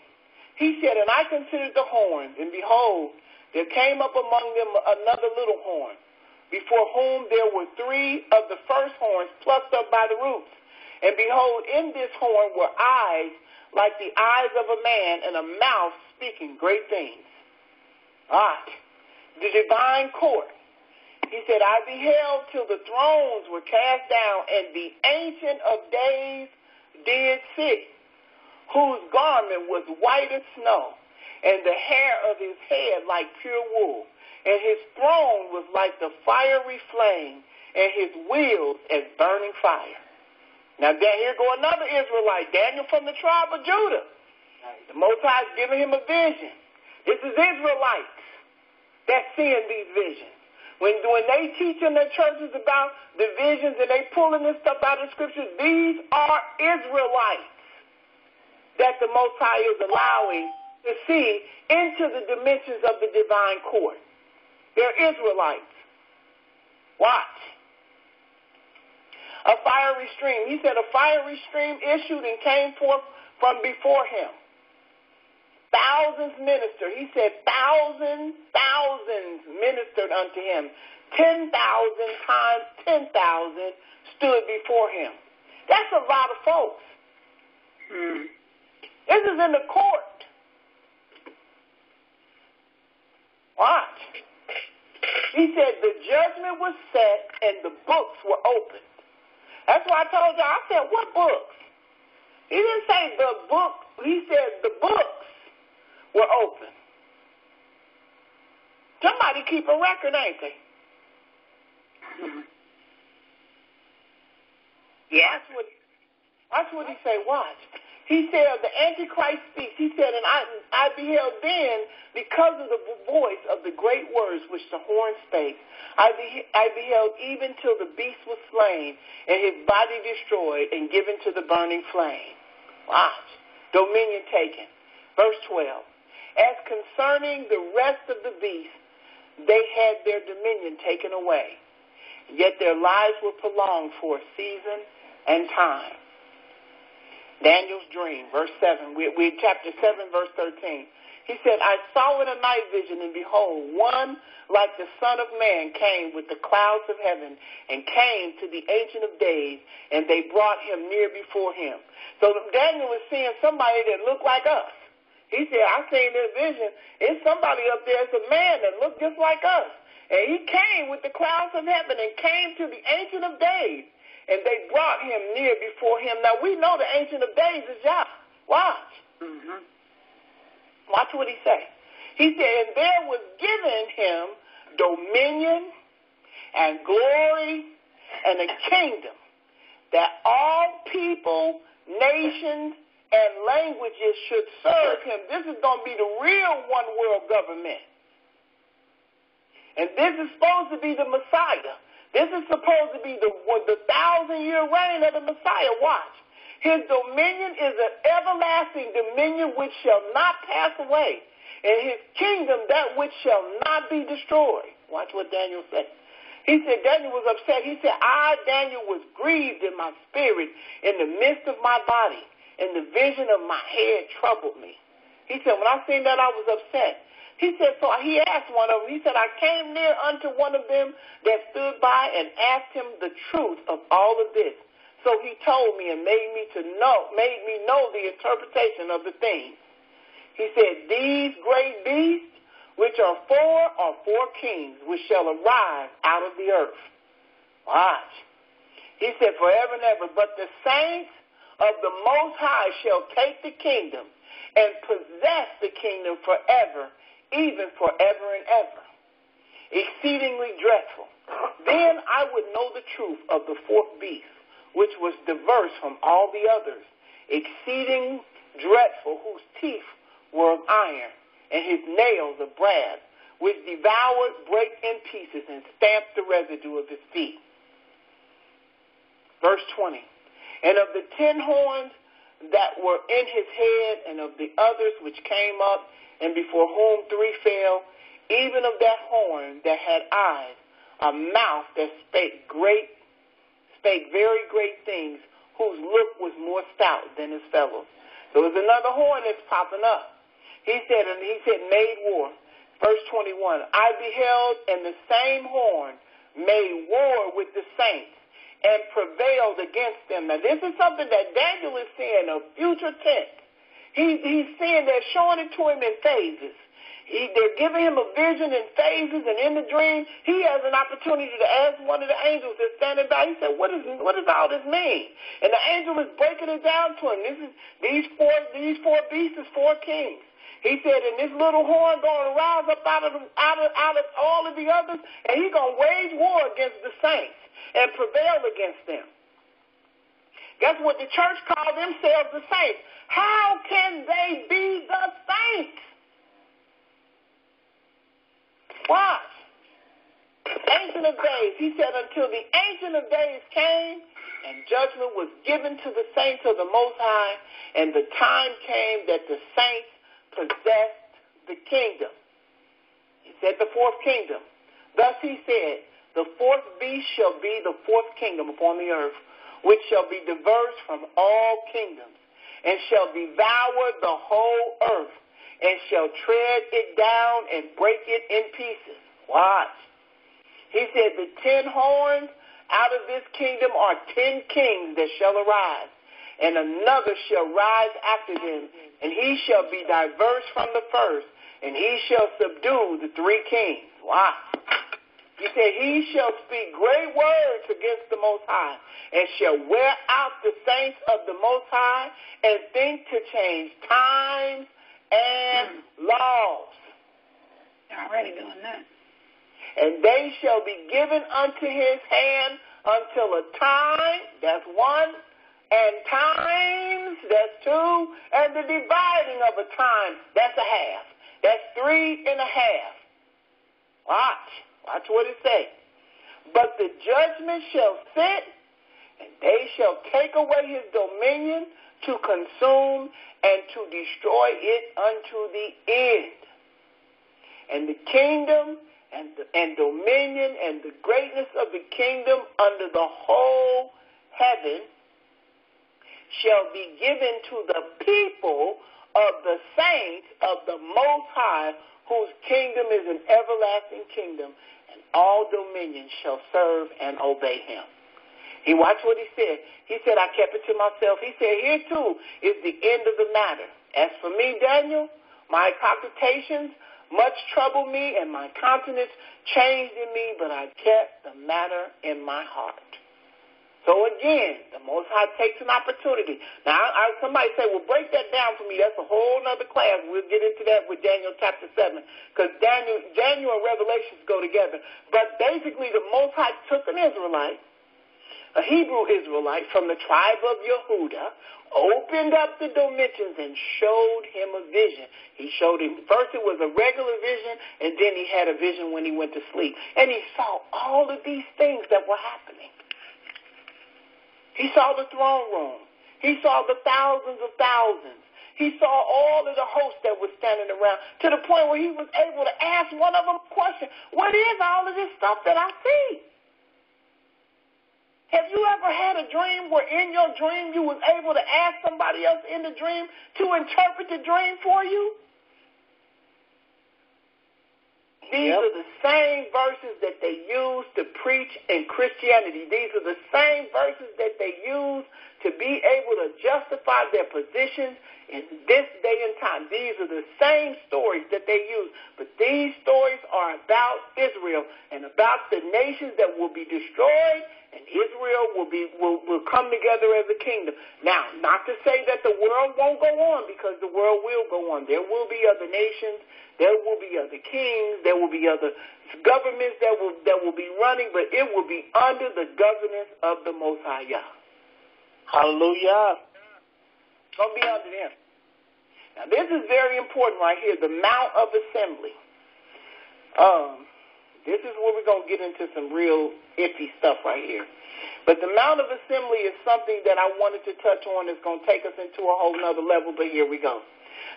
He said, and I considered the horns, and behold, there came up among them another little horn, before whom there were 3 of the first horns plucked up by the roots. And behold, in this horn were eyes like the eyes of a man, and a mouth speaking great things. The divine court. He said, I beheld till the thrones were cast down, and the Ancient of Days did sit, whose garment was white as snow, and the hair of his head like pure wool. And his throne was like the fiery flame, and his wheels as burning fire. Now, here go another Israelite, Daniel from the tribe of Judah. The Most High is giving him a vision. This is Israelites that's seeing these visions. When they teach in their churches about the visions and they pulling this stuff out of the scriptures, these are Israelites that the Most High is allowing to see into the dimensions of the divine court. They're Israelites. Watch. A fiery stream. He said a fiery stream issued and came forth from before him. Thousands ministered. He said thousands ministered unto him. 10,000 times 10,000 stood before him. That's a lot of folks. This is in the court. Watch. He said the judgment was set and the books were opened. That's why I told y'all, I said, what books? He didn't say the book. He said the books were open. Somebody keep a record, ain't they? Yeah. Watch what he say. Watch. He said, the Antichrist speaks. He said, and I beheld then, because of the voice of the great words which the horn spake, I beheld even till the beast was slain, and his body destroyed and given to the burning flame. Watch. Dominion taken. Verse 12. As concerning the rest of the beasts, they had their dominion taken away, yet their lives were prolonged for a season and time. Daniel's dream, verse 7. We're chapter 7, verse 13. He said, I saw in a night vision, and behold, one like the Son of Man came with the clouds of heaven and came to the Ancient of Days, and they brought him near before him. So Daniel was seeing somebody that looked like us. He said, I seen this vision. It's somebody up there. It's a man that looked just like us. And he came with the clouds of heaven and came to the Ancient of Days. And they brought him near before him. Now, we know the Ancient of Days is Yah. Watch. Mm-hmm. Watch what he said. He said, and there was given him dominion and glory and a kingdom, that all people, nations, and languages should serve him. This is going to be the real one-world government. And this is supposed to be the Messiah. This is supposed to be the 1,000-year reign of the Messiah. Watch. His dominion is an everlasting dominion which shall not pass away, and his kingdom that which shall not be destroyed. Watch what Daniel said. He said, Daniel was upset. He said, I, Daniel, was grieved in my spirit in the midst of my body, and the vision of my head troubled me. He said, when I seen that, I was upset. He said, so he asked one of them, he said, I came near unto one of them that stood by and asked him the truth of all of this. So he told me and made me know the interpretation of the things. He said, these great beasts, which are four kings, which shall arise out of the earth. Watch. He said, forever and ever, but the saints of the Most High shall take the kingdom and possess the kingdom forever, even forever and ever. Exceedingly dreadful. Then I would know the truth of the fourth beast, which was diverse from all the others, exceeding dreadful, whose teeth were of iron, and his nails of brass, which devoured, brake in pieces, and stamped the residue of his feet. Verse 20. And of the 10 horns that were in his head, and of the others which came up, and before whom 3 fell, even of that horn that had eyes, a mouth that spake very great things, whose look was more stout than his fellows. So there's another horn that's popping up. He said, made war. Verse 21, I beheld, and the same horn made war with the saints, and prevailed against them. Now, this is something that Daniel is seeing, a future tense. He's seeing, they're showing it to him in phases. They're giving him a vision in phases, and in the dream, he has an opportunity to ask one of the angels that's standing by. He said, what does all this mean? And the angel is breaking it down to him. These four beasts is 4 kings. He said, and this little horn going to rise up out of all of the others, and he's going to wage war against the saints and prevail against them. That's what the church called themselves, the saints. How can they be the saints? Watch. Ancient of Days. He said, until the Ancient of Days came, and judgment was given to the saints of the Most High, and the time came that the saints possessed the kingdom. He said the 4th kingdom. Thus he said, the 4th beast shall be the 4th kingdom upon the earth, which shall be diverse from all kingdoms, and shall devour the whole earth, and shall tread it down and break it in pieces. Watch. He said the 10 horns out of this kingdom are 10 kings that shall arise, and another shall rise after them, and he shall be diverse from the first, and he shall subdue the 3 kings. Watch. He said, he shall speak great words against the Most High, and shall wear out the saints of the Most High, and think to change times and laws. They're already doing that. And they shall be given unto his hand until a time, that's one, and times, that's two, and the dividing of a time, that's a half. That's 3.5. Watch what it says. But the judgment shall sit, and they shall take away his dominion to consume and to destroy it unto the end. And the kingdom and dominion and the greatness of the kingdom under the whole heaven shall be given to the people of the saints of the Most High, whose kingdom is an everlasting kingdom, and all dominions shall serve and obey him. He watched what he said. He said, I kept it to myself. He said, here too is the end of the matter. As for me, Daniel, my cogitations much troubled me, and my countenance changed in me, but I kept the matter in my heart. So again, the Most High takes an opportunity. Now, somebody say, well, break that down for me. That's a whole other class. We'll get into that with Daniel chapter 7, because Daniel and Revelations go together. But basically, the Most High took an Israelite, a Hebrew Israelite from the tribe of Yehudah, opened up the dimensions and showed him a vision. He showed him, first it was a regular vision, and then he had a vision when he went to sleep. And he saw all of these things that were happening. He saw the throne room. He saw the thousands of thousands. He saw all of the hosts that were standing around, to the point where he was able to ask one of them a question. What is all of this stuff that I see? Have you ever had a dream where in your dream you was able to ask somebody else in the dream to interpret the dream for you? These are the same verses that they use to preach in Christianity. These are the same verses that they use to be able to justify their positions in this day and time. These are the same stories that they use. But these stories are about Israel and about the nations that will be destroyed, and Israel will come together as a kingdom. Now, not to say that the world won't go on, because the world will go on. There will be other nations. There will be other kings. There will be other governments that will be running, but it will be under the governance of the Most High Yah. Hallelujah. It's going to be under them. Now, this is very important right here, the Mount of Assembly. This is where we're going to get into some real iffy stuff right here. But the Mount of Assembly is something that I wanted to touch on that's going to take us into a whole nother level, but here we go.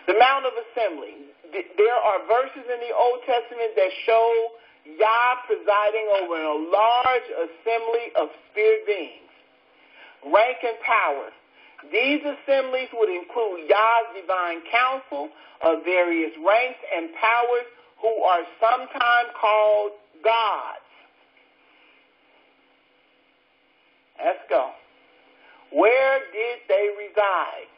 The Mount of Assembly. There are verses in the Old Testament that show Yah presiding over a large assembly of spirit beings, rank and power. These assemblies would include Yah's divine council of various ranks and powers who are sometimes called gods. Let's go. Where did they reside?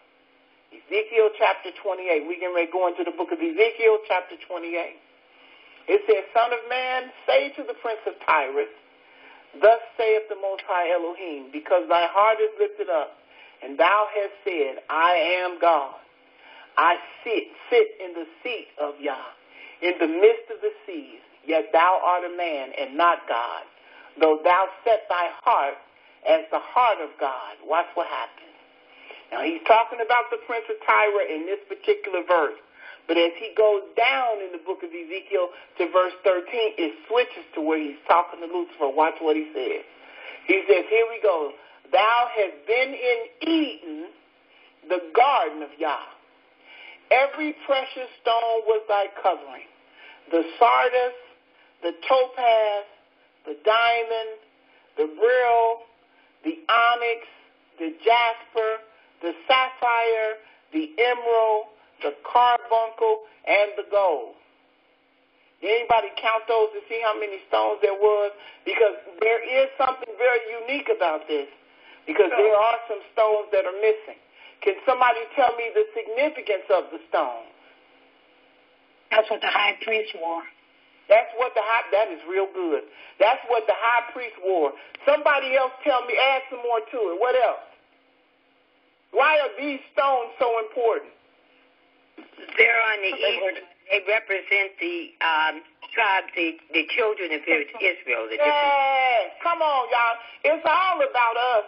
Ezekiel chapter 28. We can go into the book of Ezekiel chapter 28. It says, Son of man, say to the prince of Tyrus, thus saith the Most High Elohim, because thy heart is lifted up, and thou hast said, I am God. I sit in the seat of Yah, in the midst of the seas, yet thou art a man and not God, though thou set thy heart as the heart of God. Watch what happens. Now, he's talking about the prince of Tyre in this particular verse. But as he goes down in the book of Ezekiel to verse 13, it switches to where he's talking to Lucifer. Watch what he says. He says, here we go. Thou hast been in Eden, the garden of Yah. Every precious stone was thy covering. The sardis, the topaz, the diamond, the beryl, the onyx, the jasper, the sapphire, the emerald, the carbuncle, and the gold. Did anybody count those to see how many stones there was? Because there is something very unique about this, because there are some stones that are missing. Can somebody tell me the significance of the stones? That's what the high priest wore. That is real good. That's what the high priest wore. Somebody else tell me, add some more to it. What else? Why are these stones so important? They're on the They represent the tribes, the children of Israel. Yes. Come on, y'all. It's all about us.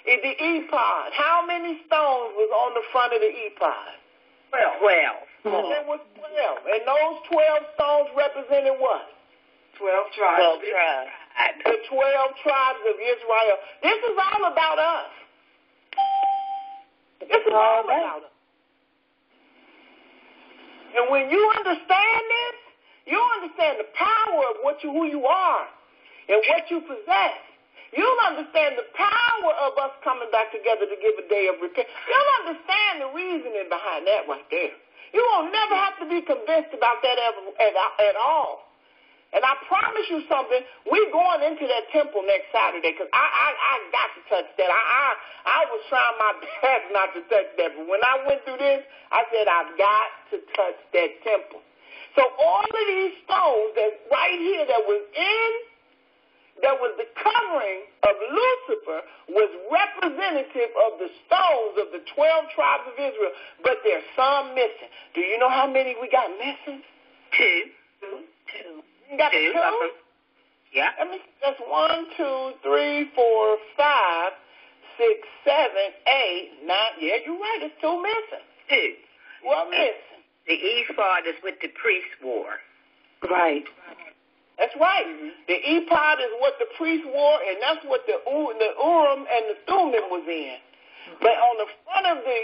In the ephod, how many stones was on the front of the ephod? 12. There was 12. And those 12 stones represented what? 12 tribes. The 12 tribes of Israel. This is all about us. This is all about us. And when you understand this, you understand the power of who you are and what you possess. You'll understand the power of us coming back together to give a day of repentance. You'll understand the reasoning behind that right there. You won't never have to be convinced about that at all. And I promise you something, we're going into that temple next Saturday because I got to touch that. I was trying my best not to touch that. But when I went through this, I said, I've got to touch that temple. So all of these stones that right here that was the covering of Lucifer was representative of the stones of the 12 tribes of Israel. But there's some missing. Do you know how many we got missing? Two. You got two? Yeah. Let me see. That's 1, 2, 3, 4, 5, 6, 7, 8, 9. Yeah, you're right. There's two missing. Two. What missing? The ephod is what the priests wore. Right. That's right. Mm-hmm. The ephod is what the priest wore, and that's what the Urim and the Thummim was in. But on the front of the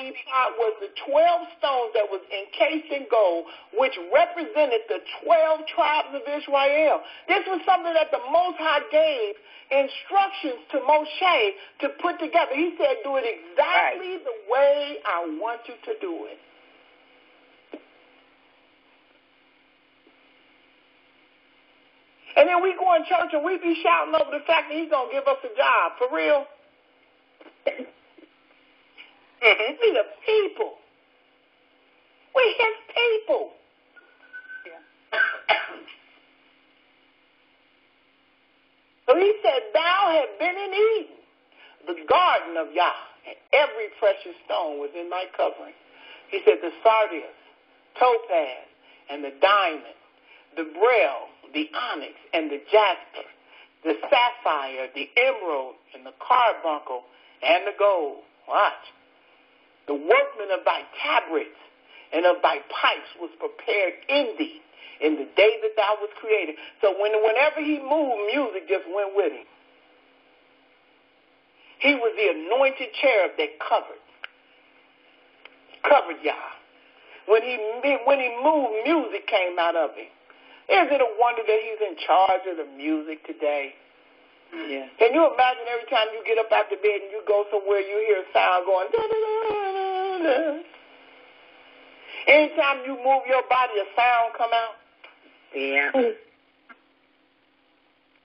ephod was the 12 stones that was encased in gold, which represented the 12 tribes of Israel. This was something that the Most High gave instructions to Moshe to put together. He said, do it exactly the way I want you to do it. And then we go in church and we be shouting over the fact that he's going to give us a job. For real? We the people. We his people. So he said, thou had been in Eden, the garden of Yah, and every precious stone was in thy covering. He said, the sardius, topaz, and the diamond, the beryl, the onyx, and the jasper, the sapphire, the emerald, and the carbuncle, and the gold. Watch. The workman of thy tabrets and of thy pipes was prepared in thee in the day that thou was created. So whenever he moved, music just went with him. He was the anointed cherub that covered Yah. When he moved, music came out of him. Is it a wonder that he's in charge of the music today? Yeah. Can you imagine every time you get up out the bed and you go somewhere, you hear a sound going, da-da-da-da-da. Anytime you move your body, a sound come out? Yeah.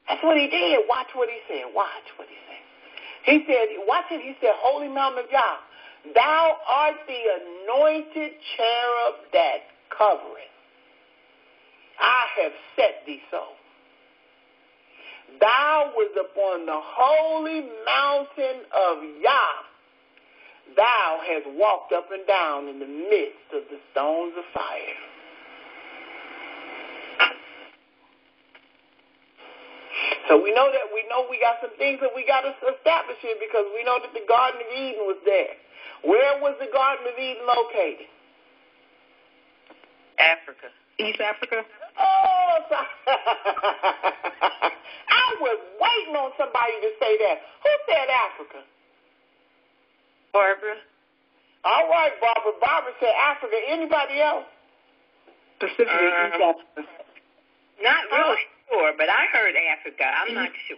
That's what he did. Watch what he said. Watch what he said. He said, watch it. He said, Holy Mountain of Yah, thou art the anointed cherub that covereth. I have set thee so. Thou was upon the holy mountain of Yah. Thou hast walked up and down in the midst of the stones of fire. So we know we got some things that we got to establish here because we know that the Garden of Eden was there. Where was the Garden of Eden located? Africa. East Africa. Oh, I was waiting on somebody to say that. Who said Africa? Barbara. All right, Barbara. Barbara said Africa. Anybody else? Pacific East Africa. Not really sure, but I heard Africa. I'm not sure.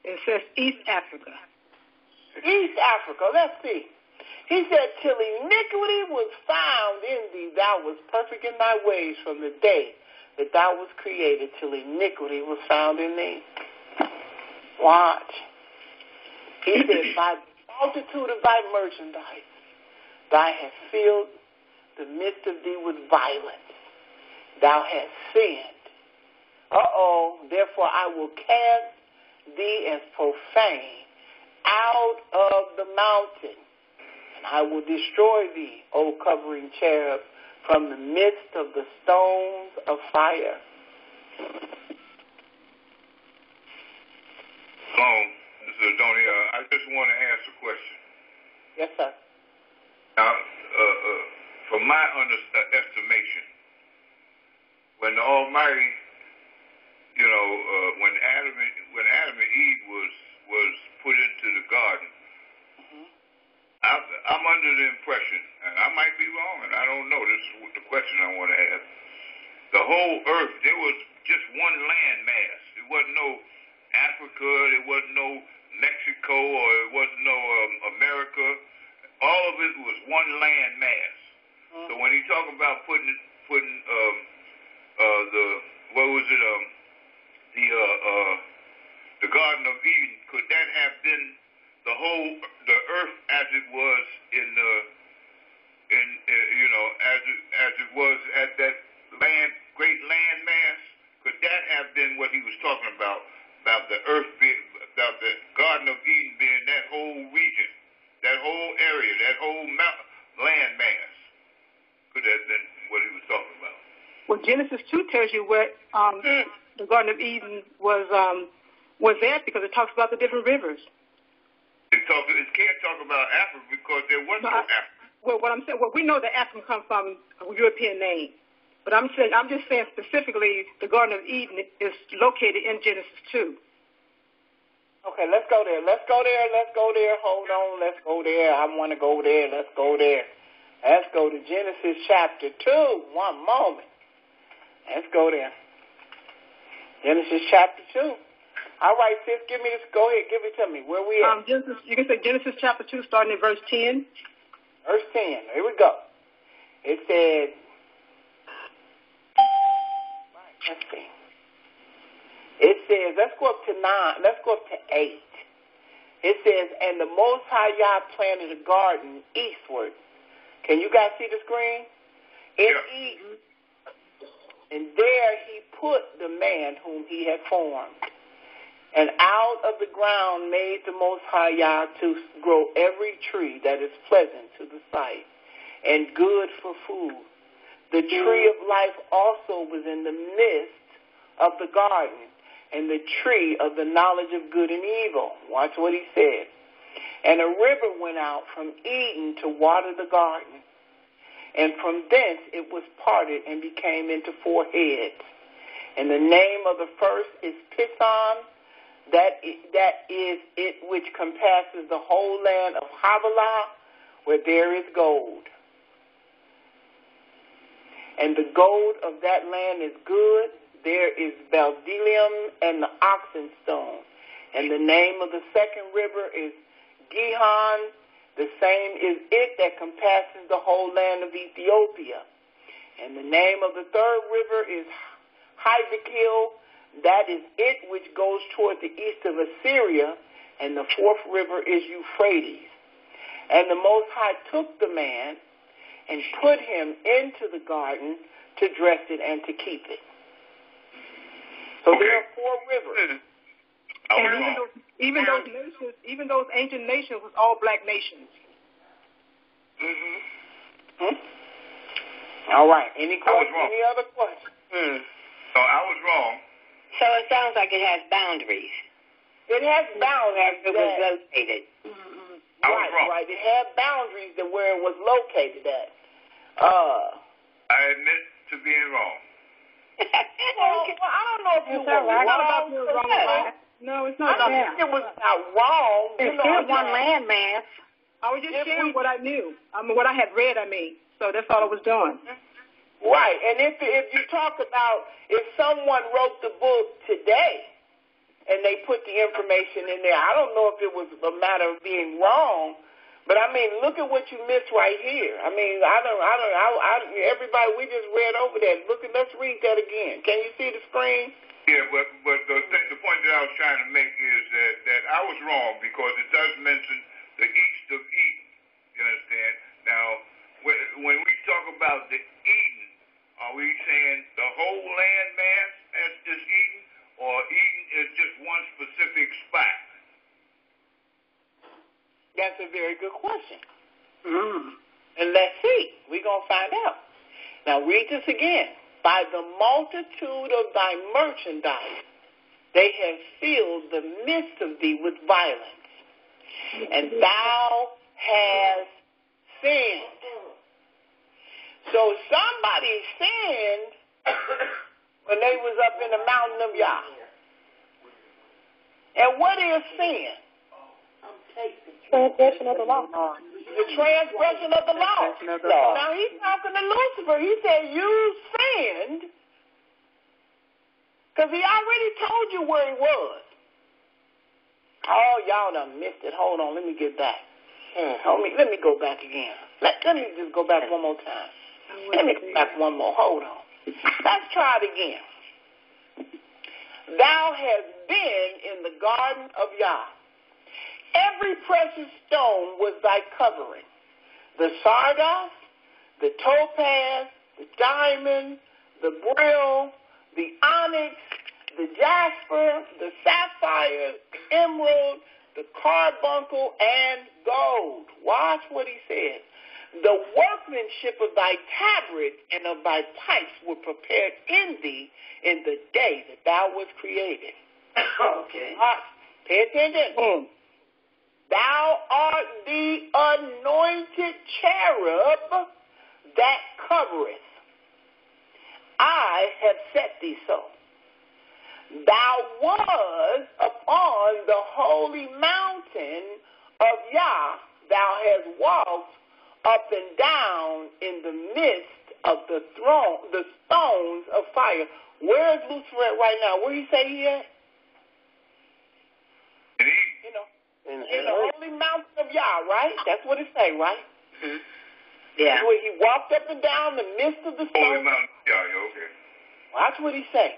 It says East Africa. East Africa. Let's see. He said, till iniquity was found in thee, thou was perfect in thy ways from the day that thou was created, till iniquity was found in thee. Watch. He said, by the multitude of thy merchandise, thou hast filled the midst of thee with violence. Thou hast sinned. Therefore I will cast thee as profane out of the mountain. And I will destroy thee, O covering cherub, from the midst of the stones of fire. Mr. Adonia, I just want to ask a question. Yes, sir. Now, from my estimation, when the Almighty, when Adam and Eve was put into the garden, I'm under the impression, and I might be wrong, and I don't know. This is the question I want to ask. The whole earth, there was just one land mass. It wasn't no Africa. It wasn't no Mexico, or it wasn't no America. All of it was one land mass. So when he talk about putting the Garden of Eden, could that have been the earth as it was as it was at that great land mass? Could that have been what he was talking about the earth about the Garden of Eden being that whole region, that whole area, that whole land mass? Could that have been what he was talking about? Well, Genesis 2 tells you what the Garden of Eden was at, because it talks about the different rivers. It can't talk about Africa because there was no Africa. Well, what I'm saying, we know that Africa comes from a European name, but I'm just saying specifically the Garden of Eden is located in Genesis 2. Okay, let's go there. Hold on, let's go there. I want to go there. Let's go there. Let's go to Genesis chapter 2. One moment. Let's go there. Genesis chapter 2. All right, sis, give me this. Go ahead, give it to me. Where we at? You can say Genesis chapter 2, starting at verse 10. Verse 10. Here we go. It says, let's see. It says, let's go up to 9. Let's go up to 8. It says, and the Most High Yah planted a garden eastward. Can you guys see the screen? In Eden. And there he put the man whom he had formed. And out of the ground made the Most High Yah to grow every tree that is pleasant to the sight and good for food. The tree of life also was in the midst of the garden, and the tree of the knowledge of good and evil. Watch what he said. And a river went out from Eden to water the garden, and from thence it was parted and became into 4 heads. And the name of the first is Pison. That is it which compasses the whole land of Havilah, where there is gold. And the gold of that land is good. There is Bdellium and the oxen stone. And the name of the second river is Gihon. The same is it that compasses the whole land of Ethiopia. And the name of the third river is Hiddekel. That is it which goes toward the east of Assyria, and the fourth river is Euphrates. And the Most High took the man and put him into the garden to dress it and to keep it. So there are 4 rivers. And even those ancient nations was all black nations. All right. Any other questions? So I was wrong. So it sounds like it has boundaries. It has boundaries. It was located. Right. It had boundaries to where it was located at. I admit to being wrong. Well, I don't know if you were wrong. No, it's not I don't think it was not wrong. It's still one landmass. I was just sharing what I knew. What I had read, So that's all I was doing. Right, and if you talk about if someone wrote the book today and they put the information in there, I don't know if it was a matter of being wrong, but look at what you missed right here. Everybody, we just read over that. Let's read that again. Can you see the screen? Yeah, but the point that I was trying to make is that I was wrong because it does mention the east of Eden. You understand? Now, when we talk about the Eden, are we saying the whole land mass is Eden, or Eden is just one specific spot? That's a very good question. And let's see. We're going to find out. Now read this again. By the multitude of thy merchandise, they have filled the midst of thee with violence, and thou hast sinned. So somebody sinned when they was up in the mountain of Yah. And what is sin? Transgression of the law. The transgression of the law. Now he's talking to Lucifer. He said, you sinned, because he already told you where he was. Oh, y'all done missed it. Hold on, let me get back. Let me go back again. Let me just go back one more time. Let me go back one more. Hold on. Let's try it again. Thou hast been in the garden of Yah. Every precious stone was thy covering. The sardius, the topaz, the diamond, the beryl, the onyx, the jasper, the sapphire, the emerald, the carbuncle, and gold. Watch what he said. The workmanship of thy tabret and of thy pipes were prepared in thee in the day that thou wast created. Okay. Pay attention. Thou art the anointed cherub that covereth. I have set thee so. Thou was upon the holy mountain of Yah. Thou hast walked up and down in the midst of the stones of fire. Where is Lucifer at right now? Where he say he at? In the holy mountain of Yah, right? That's what it say, right? Mm-hmm. Yeah. Where he walked up and down the midst of the stones. Holy mountain. Yeah, okay. Watch what he say.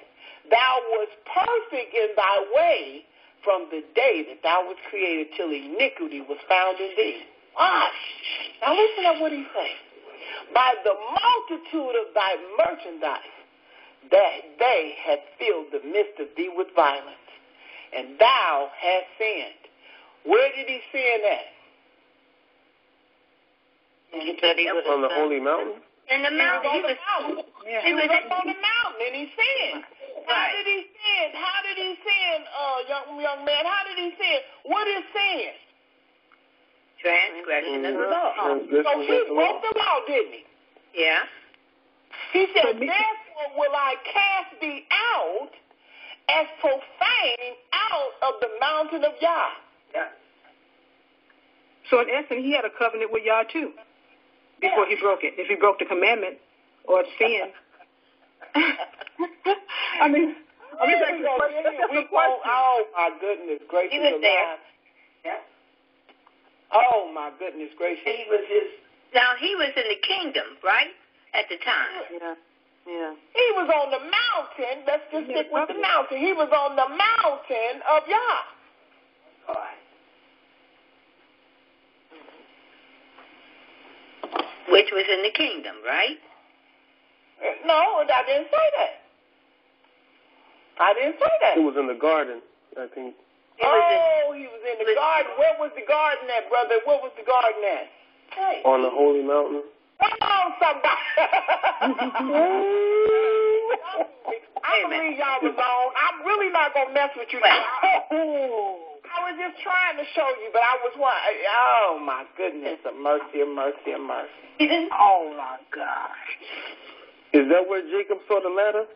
Thou was perfect in thy way from the day that thou was created till iniquity was found in thee. Watch. Now listen to what he say. By the multitude of thy merchandise, that they have filled the midst of thee with violence, and thou hast sinned. Where did he sin at? He said he was on the holy mountain? In the mountain. He was up on the mountain, and he sinned. How did he sin? How did he sin, young man? How did he sin? What is sin? Transgression of the law. So he broke the law, didn't he? Yeah. He said, therefore will I cast thee out as profane out of the mountain of Yah. Yeah. So in essence, he had a covenant with Yah too before he broke it. If he broke the commandment or sin. I mean, oh my goodness gracious! He was there. Yeah. Oh my goodness gracious! Now he was in the kingdom, right, at the time. Yeah. He was on the mountain. Let's just stick with the mountain. He was on the mountain of Yah. All right. Which was in the kingdom, right? No, I didn't say that. I didn't say that. It was in the garden, I think. He was in the garden. Where was the garden at, brother? Where was the garden at? Hey. On the holy mountain. Come on, somebody. I believe y'all was on. I'm really not going to mess with you. I was just trying to show you, but I was one. Oh, my goodness. A mercy, a mercy, a mercy. Oh, my gosh. Is that where Jacob saw the ladder?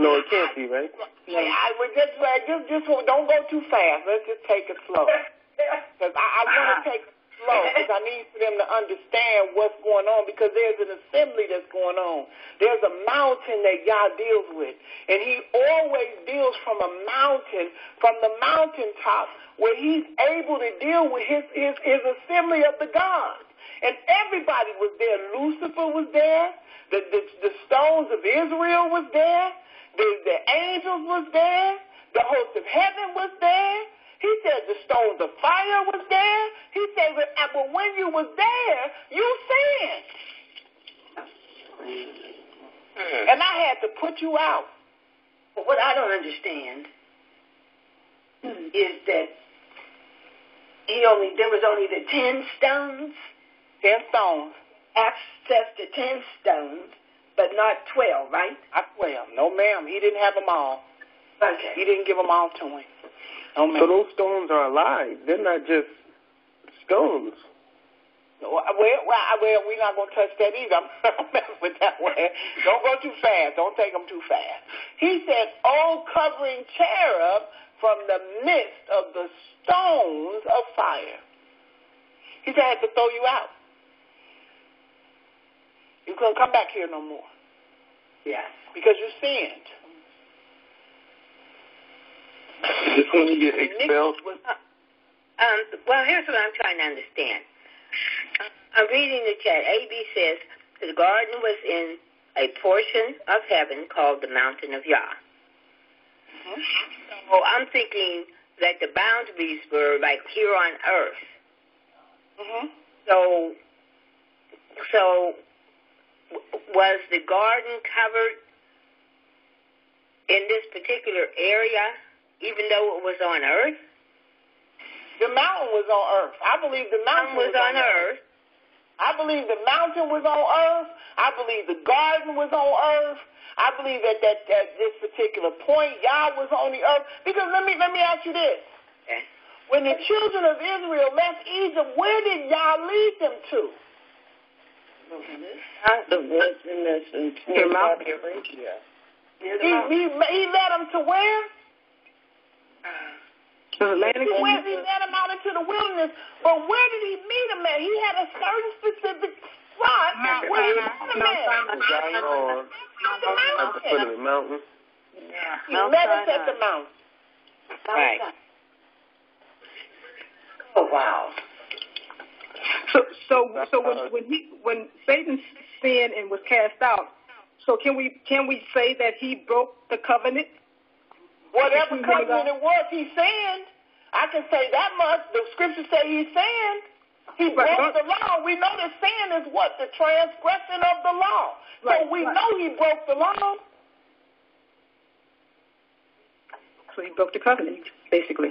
No, it can't be, right? Yeah, I would just don't go too fast. Let's just take it slow. Because I want to take it slow because I need for them to understand what's going on because there's an assembly that's going on. There's a mountain that Yah deals with. And he always deals from a mountain, from the mountaintop where he's able to deal with his assembly of the gods. And everybody was there. Lucifer was there. The stones of Israel was there. The angels was there. The host of heaven was there. He said the stones of fire was there. He said, but when you was there, you sinned. And I had to put you out. But what I don't understand is that there was only the 10 stones. 10 stones. access to 10 stones, but not 12, right? Not 12. No, ma'am. He didn't have them all. Okay. He didn't give them all to him. No, ma'am. So those stones are alive. They're not just stones. Well, we're not going to touch that either. I'm not messing with that one. Don't go too fast. Don't take them too fast. He said, "O covering cherub from the midst of the stones of fire." He said, "I had to throw you out. You couldn't come back here no more." Yes. Because you sinned. Just when you get expelled. Well, here's what I'm trying to understand. I'm reading the chat. AB says the garden was in a portion of heaven called the mountain of Yah. Mm-hmm. So I'm thinking that the boundaries were like here on earth. Mm-hmm. So was the garden covered in this particular area, even though it was on earth? The mountain was on earth. I believe the mountain was on earth. I believe the mountain was on earth. I believe the garden was on earth. I believe that this particular point, Yah was on the earth. Because let me ask you this. Okay. When the children of Israel left Egypt, where did Yah lead them to? The wilderness and the mountain. He led them to where? He led them out into the wilderness. But where did he meet them at? He had a certain specific spot where he met them at. At the foot of the mountain. Yeah. He led us at the mountain. Right. Oh, wow. So when Satan sinned and was cast out, so can we say that he broke the covenant? Whatever covenant it was, he sinned. I can say that much. The scriptures say he sinned. He broke the law. We know that sin is what? The transgression of the law. So we know he broke the law. So he broke the covenant, basically.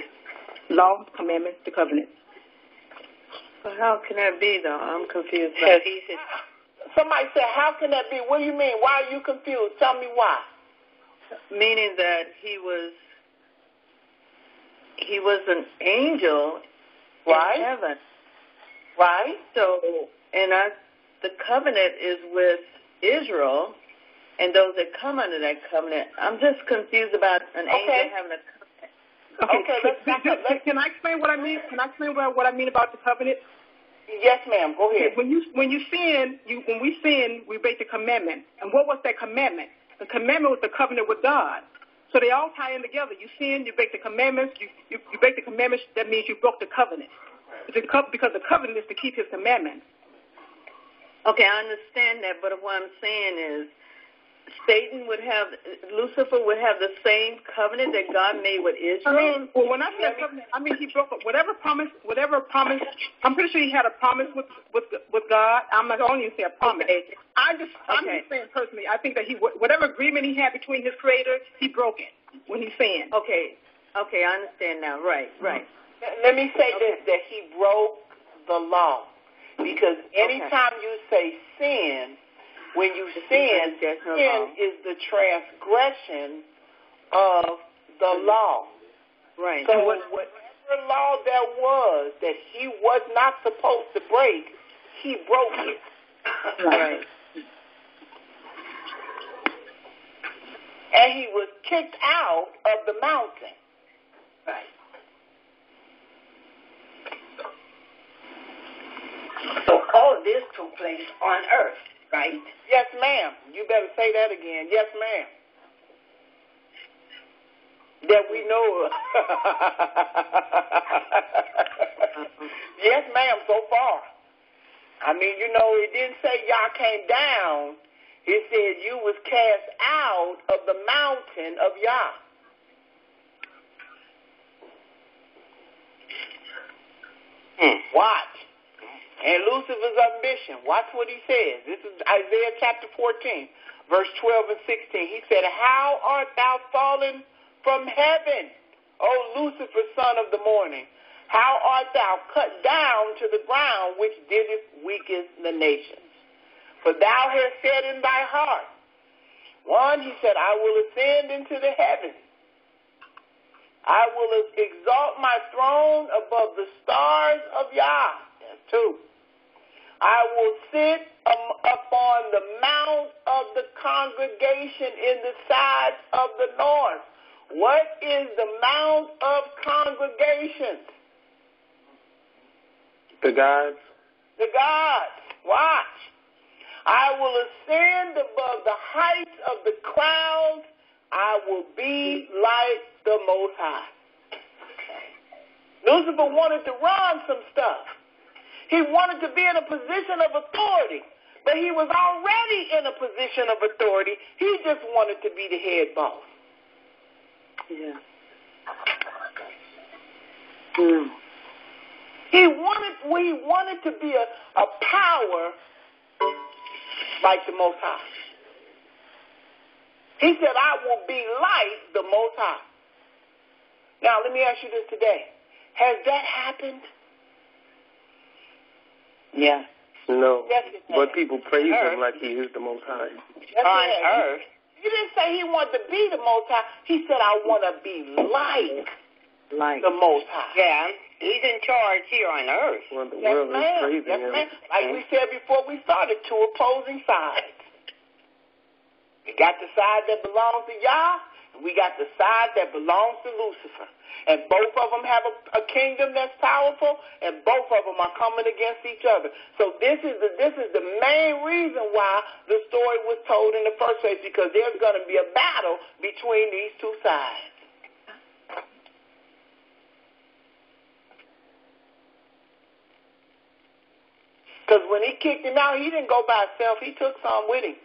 Law, commandment, the covenant. But how can that be, though? I'm confused. Somebody said, how can that be? What do you mean? Why are you confused? Tell me why. Meaning that he was an angel in heaven. Right. So, the covenant is with Israel and those that come under that covenant. I'm just confused about an angel having a covenant. Okay, can I explain what I mean? Can I explain what I mean about the covenant? Yes, ma'am. Go ahead. When we sin, we break the commandment. And what was that commandment? The commandment was the covenant with God. So they all tie in together. You sin, you break the commandments. You break the commandments. That means you broke the covenant. Because the covenant is to keep His commandments. Okay, I understand that, but what I'm saying is, Lucifer would have the same covenant that God made with Israel. When I say covenant, I mean he broke whatever promise. I'm pretty sure he had a promise with God. I'm not only say a promise. I'm just saying personally. I think that whatever agreement he had between his Creator, he broke it when he sinned. Okay, I understand now. Right. Let me say this: that he broke the law, because anytime you say sin. When you sin, sin is the transgression of the law. Right. So whatever law there was that he was not supposed to break, he broke it. Right. And he was kicked out of the mountain. Right. So all of this took place on earth. Right? Yes, ma'am. You better say that again. Yes, ma'am. That we know of. Yes, ma'am, so far. I mean, it didn't say Yah came down. It said you was cast out of the mountain of Yah. Watch. And Lucifer's ambition. Watch what he says. This is Isaiah chapter 14, verse 12 and 16. He said, how art thou fallen from heaven, O Lucifer, son of the morning? How art thou cut down to the ground, which didst weaken the nations? For thou hast said in thy heart, one, he said, I will ascend into the heavens. I will exalt my throne above the stars of Yah. That's two. I will sit upon the mount of the congregation in the sides of the north. What is the mount of congregation? The gods. The gods. Watch. I will ascend above the heights of the clouds. I will be like the Most High. Lucifer wanted to run some stuff. He wanted to be in a position of authority, but he was already in a position of authority. He just wanted to be the head boss. Yeah. He wanted to be a power like the Most High. He said, I will be like the Most High. Now, let me ask you this today. Has that happened? Yeah. No. Yes, it has. But people praise him like he is the Most High. Yes, on earth. He didn't say he wanted to be the Most High. He said, I want to be like the Most High. Yeah. He's in charge here on earth. Well, the world is praising him. Like we said before we started, two opposing sides. We got the side that belongs to Yah, and we got the side that belongs to Lucifer. And both of them have a kingdom that's powerful, and both of them are coming against each other. So this is the main reason why the story was told in the first place, because there's going to be a battle between these two sides. Because when he kicked him out, he didn't go by himself. He took some with him.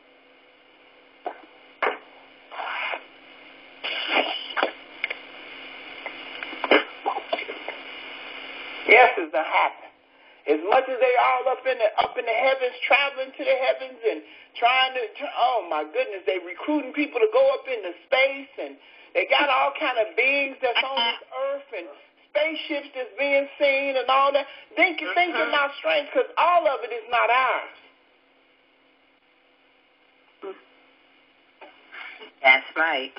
Yes, it's going to happen. As much as they all up in the heavens, traveling to the heavens and trying to, oh my goodness, they recruiting people to go up into space, and they got all kind of beings that's on this earth and spaceships that's being seen and all that. Think you're not strange, because all of it is not ours. That's right.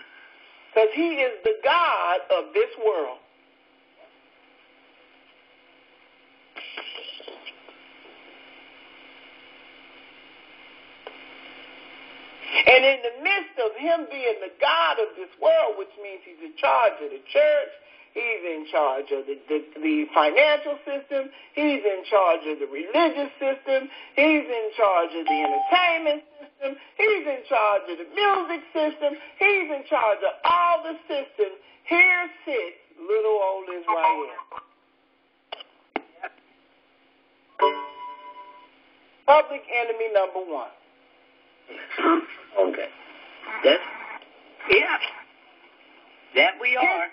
Because he is the God of this world. And in the midst of him being the God of this world, which means he's in charge of the church, he's in charge of the financial system, he's in charge of the religious system, he's in charge of the entertainment system, he's in charge of the music system, he's in charge of all the systems. Here sits little old Israel. Public enemy number one. Okay. That we are.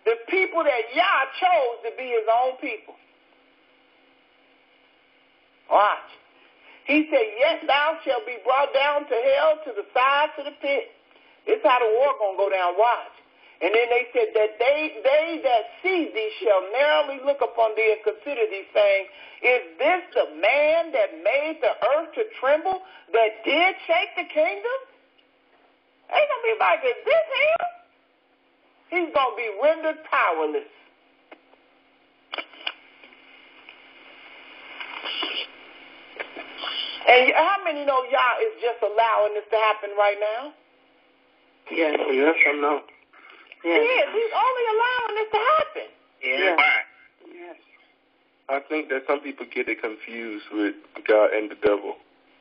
The people that Yah chose to be his own people. Watch. He said, yes, thou shalt be brought down to hell, to the sides of the pit. This is how the war going to go down. Watch. And then they said that they that see thee shall narrowly look upon thee and consider thee, saying, is this the man that made the earth to tremble, that did shake the kingdom? Ain't going to be like, is this him? He's going to be rendered powerless. And how many know Yah is just allowing this to happen right now? Yes, I know. Yes. He is. He's only allowing this to happen. Yeah. Yes. I think that some people get it confused with God and the devil.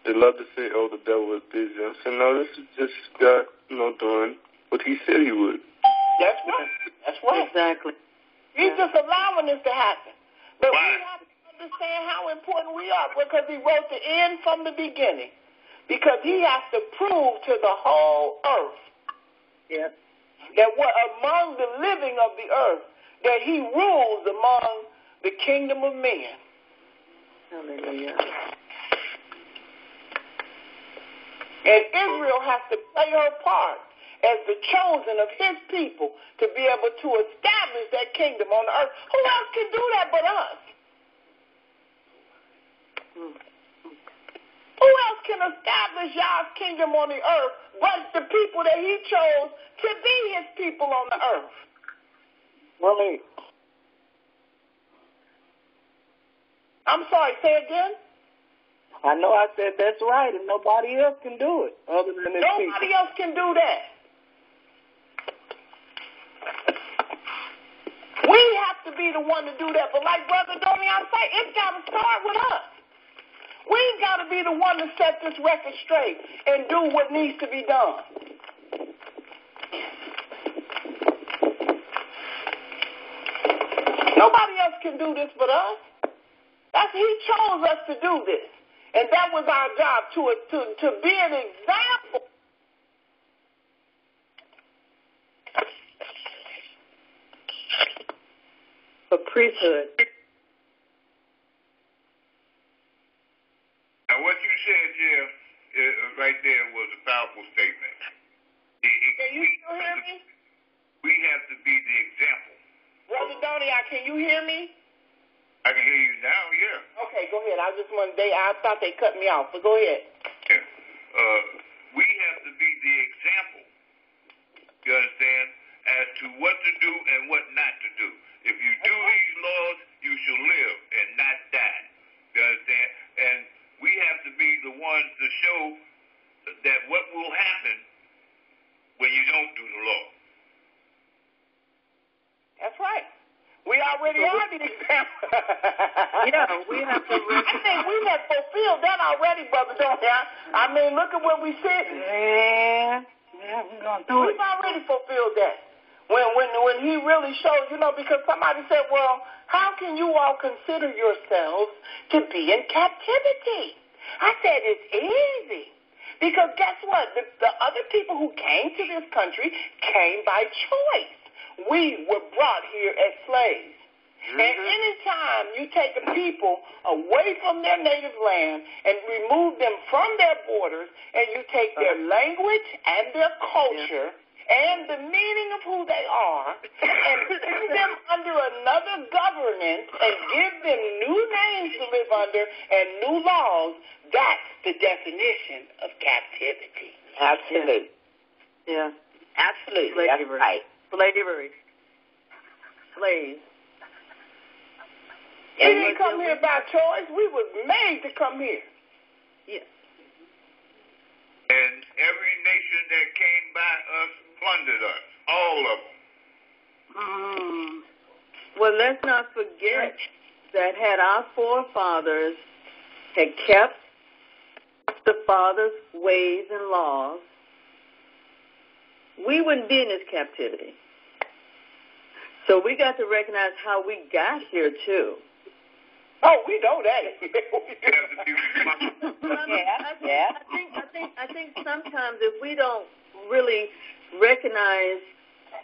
They love to say, oh, the devil is busy. I said, no, this is just God, doing what he said he would. That's right. That's right. Exactly. He's just allowing this to happen. But we have to understand how important we are, because he wrote the end from the beginning. Because he has to prove to the whole earth that we're among the living of the earth, that he rules among the kingdom of men. Hallelujah. And Israel has to play her part as the chosen of his people to be able to establish that kingdom on the earth. Who else can do that but us? Who else can establish Yah's kingdom on the earth but the people that he chose to be his people on the earth? Really? I'm sorry, say again? I know I said that's right, and nobody else can do it other than this people. Nobody else can do that. We have to be the one to do that. But like Brother Dorian said, it's got to start with us. We've got to be the one to set this record straight and do what needs to be done. Nobody else can do this but us. He chose us to do this. And that was our job, to be an example. For priesthood. Now, what you said here right there was a powerful statement. Can you still hear me? We have to be the example. Brother Donnie, can you hear me? I can hear you now, yeah. Okay, go ahead. I thought they cut me off, but go ahead. Yeah. We have to be the example, you understand, as to what to do and what not to do. If you do these laws, you shall live and not die. You understand? And we have to be the ones to show that what will happen when you don't do the law. That's right. We already are the example. Yeah, we have to. I think we have fulfilled that already, Brother Donnie. I mean, look at where we sit. Yeah, we're going to do it. We've already fulfilled that. When he really shows, because somebody said, well, how can you all consider yourselves to be in captivity? I said, it's easy. Because guess what? The other people who came to this country came by choice. We were brought here as slaves. Mm-hmm. And any time you take a people away from their native land and remove them from their borders, and you take their language and their culture and the meaning of who they are and put them under another governance and give them new names to live under and new laws, that's the definition of captivity. Absolutely. Yeah. Absolutely. That's right. Slavery. Slaves. We didn't come here by choice. We were made to come here. Yes. And every nation that came by us plundered us. All of them. Well, let's not forget that had our forefathers had kept the Father's ways and laws, we wouldn't be in this captivity. So we got to recognize how we got here, too. Oh, we know that. I think sometimes if we don't really recognize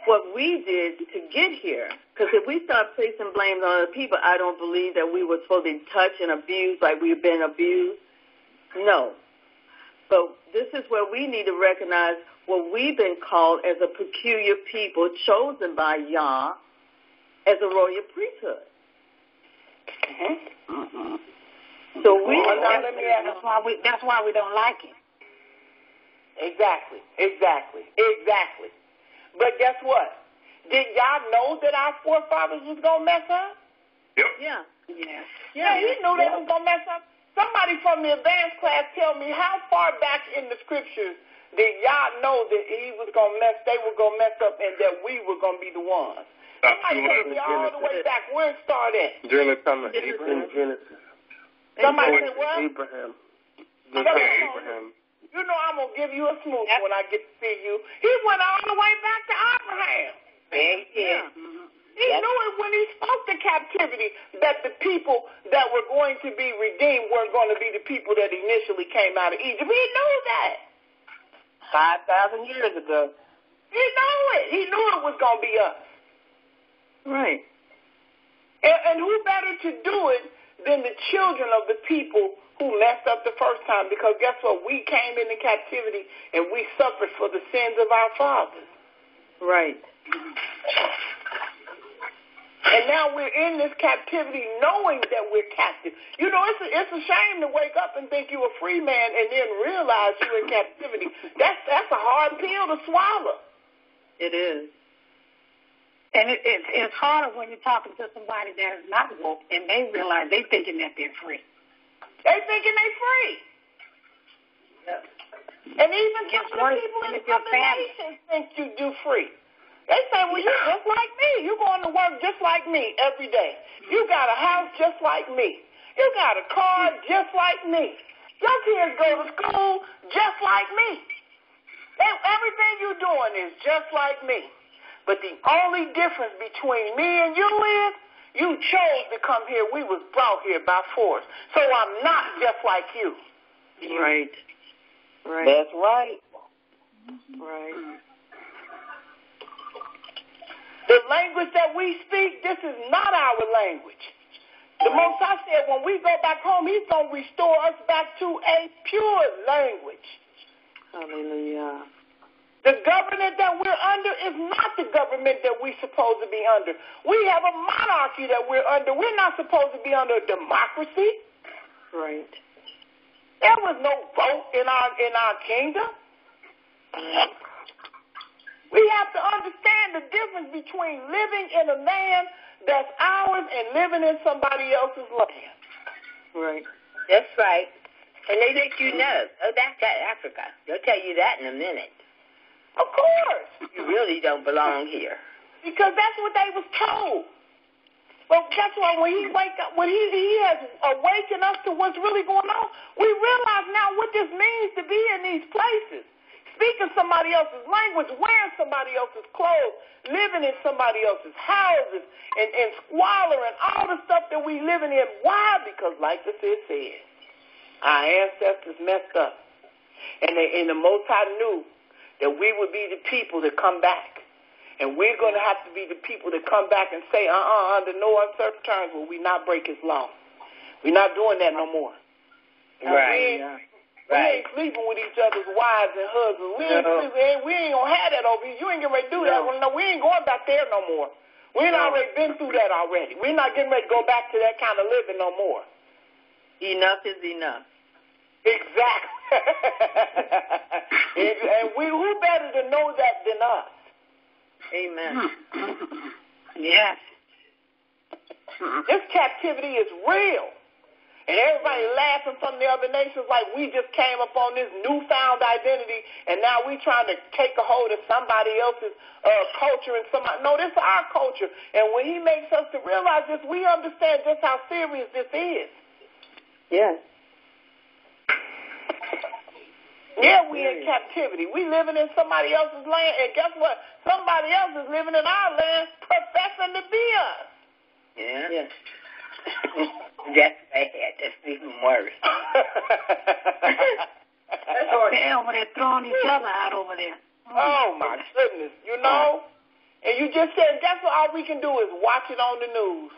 what we did to get here, because if we start placing blames on other people, I don't believe that we were supposed to be touched and abused like we've been abused. No. But this is where we need to recognize what we've been called as a peculiar people chosen by Yah as a royal priesthood. So that's why we don't like it. Exactly. But guess what? Did y'all know that our forefathers was going to mess up? Yep. Yeah, he knew they was going to mess up. Somebody from the advanced class tell me how far back in the scriptures did y'all know that they were going to mess up and that we were going to be the ones? Somebody tell me all the way back. Where it started? During the time of Abraham. Genesis. Somebody said what? Abraham. You know I'm going to give you a smooch when I get to see you. He went all the way back to Abraham. Yeah. He knew it when he spoke to captivity that the people that were going to be redeemed weren't going to be the people that initially came out of Egypt. He knew that. 5,000 years ago. He knew it. He knew it was going to be us. Right. And who better to do it than the children of the people who messed up the first time? Because guess what? We came into captivity and we suffered for the sins of our fathers. Right. And now we're in this captivity knowing that we're captive. You know, it's a shame to wake up and think you're a free man and then realize you're in captivity. That's a hard pill to swallow. It is. And it's harder when you're talking to somebody that is not woke and they realize they're thinking that they're free. They thinking they're free. Yep. And even some of the people in other nations think you free. They say, well, you're just like me. You're going to work just like me every day. You got a house just like me. You got a car just like me. Your kids go to school just like me. Everything you're doing is just like me. But the only difference between me and you is you chose to come here. We was brought here by force. So I'm not just like you. Right. Right. That's right. Right. The language that we speak, this is not our language. The Most High said when we go back home, he's going to restore us back to a pure language. Hallelujah. The government that we're under is not the government that we're supposed to be under. We have a monarchy that we're under. We're not supposed to be under a democracy. Right. There was no vote in our kingdom. We have to understand the difference between living in a land that's ours and living in somebody else's land. Right. That's right. And they let you know, oh, that's Africa. They'll tell you that in a minute. Of course. You really don't belong here. Because that's what they was told. But that's why when he has awakened us to what's really going on, we realize now what this means to be in these places. Speaking somebody else's language, wearing somebody else's clothes, living in somebody else's houses, and squalor and all the stuff that we living in. Why? Because like the sis said, our ancestors messed up. And the Most High knew that we would be the people that come back. And we're going to have to be the people that come back and say, under no uncertain terms will we not break his law. We're not doing that no more. Right. We ain't sleeping with each other's wives and husbands. We ain't going to have that over here. You ain't getting ready to do that. Well, no, we ain't going back there no more. We ain't already been through that already. We're not getting ready to go back to that kind of living no more. Enough is enough. Exactly. and who better to know that than us? Amen. Yes. This captivity is real. And everybody laughing from the other nations like we just came up on this newfound identity, and now we trying to take a hold of somebody else's culture and somebody. No, this is our culture. And when he makes us to realize this, we understand just how serious this is. Yes. Yeah, we in captivity. We living in somebody else's land, and guess what? Somebody else is living in our land professing to be us. Yeah. Yes. That's bad. That's even worse. They're over there throwing each other out over there. Oh, my goodness. You know? And you just said, that's what all we can do is watch it on the news.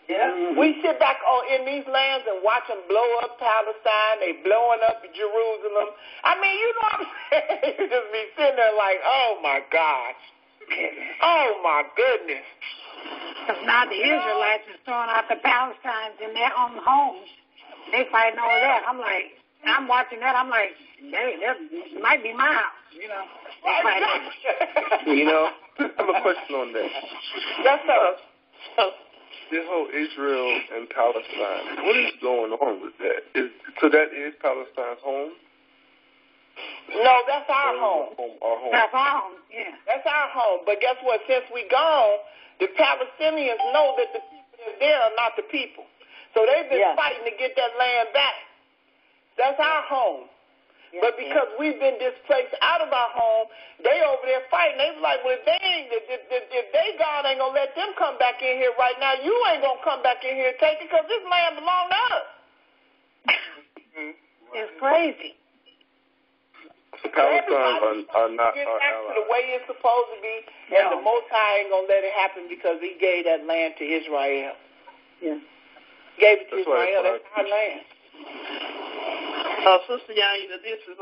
Yeah. We sit back in these lands and watch them blow up Palestine. They blowing up Jerusalem. I mean, you know what I'm saying? You just be sitting there like, oh, my gosh. Oh, my goodness. Because now the Israelites is throwing out the Palestinians in their own homes. They fighting over that. I'm watching that. I'm like, hey, that might be my house, you know. You know, I have a question on that. Yes, sir. This whole Israel and Palestine, what is going on with that? So that is Palestine's home? No, that's our home. Our home. That's our home, yeah. That's our home. But guess what? Since we gone, the Palestinians know that the people that's there are not the people. So they've been fighting to get that land back. That's our home. Yeah, but because we've been displaced out of our home, they over there fighting. They was like, well, if they God ain't going to let them come back in here right now, you ain't going to come back in here and take it because this land belongs to us. It's crazy. Palestine are not get our back allies. to the way it's supposed to be, and the Most High ain't going to let it happen because he gave that land to Israel. Yeah. Gave it to Israel. That's our land. Sister Yaina, this is,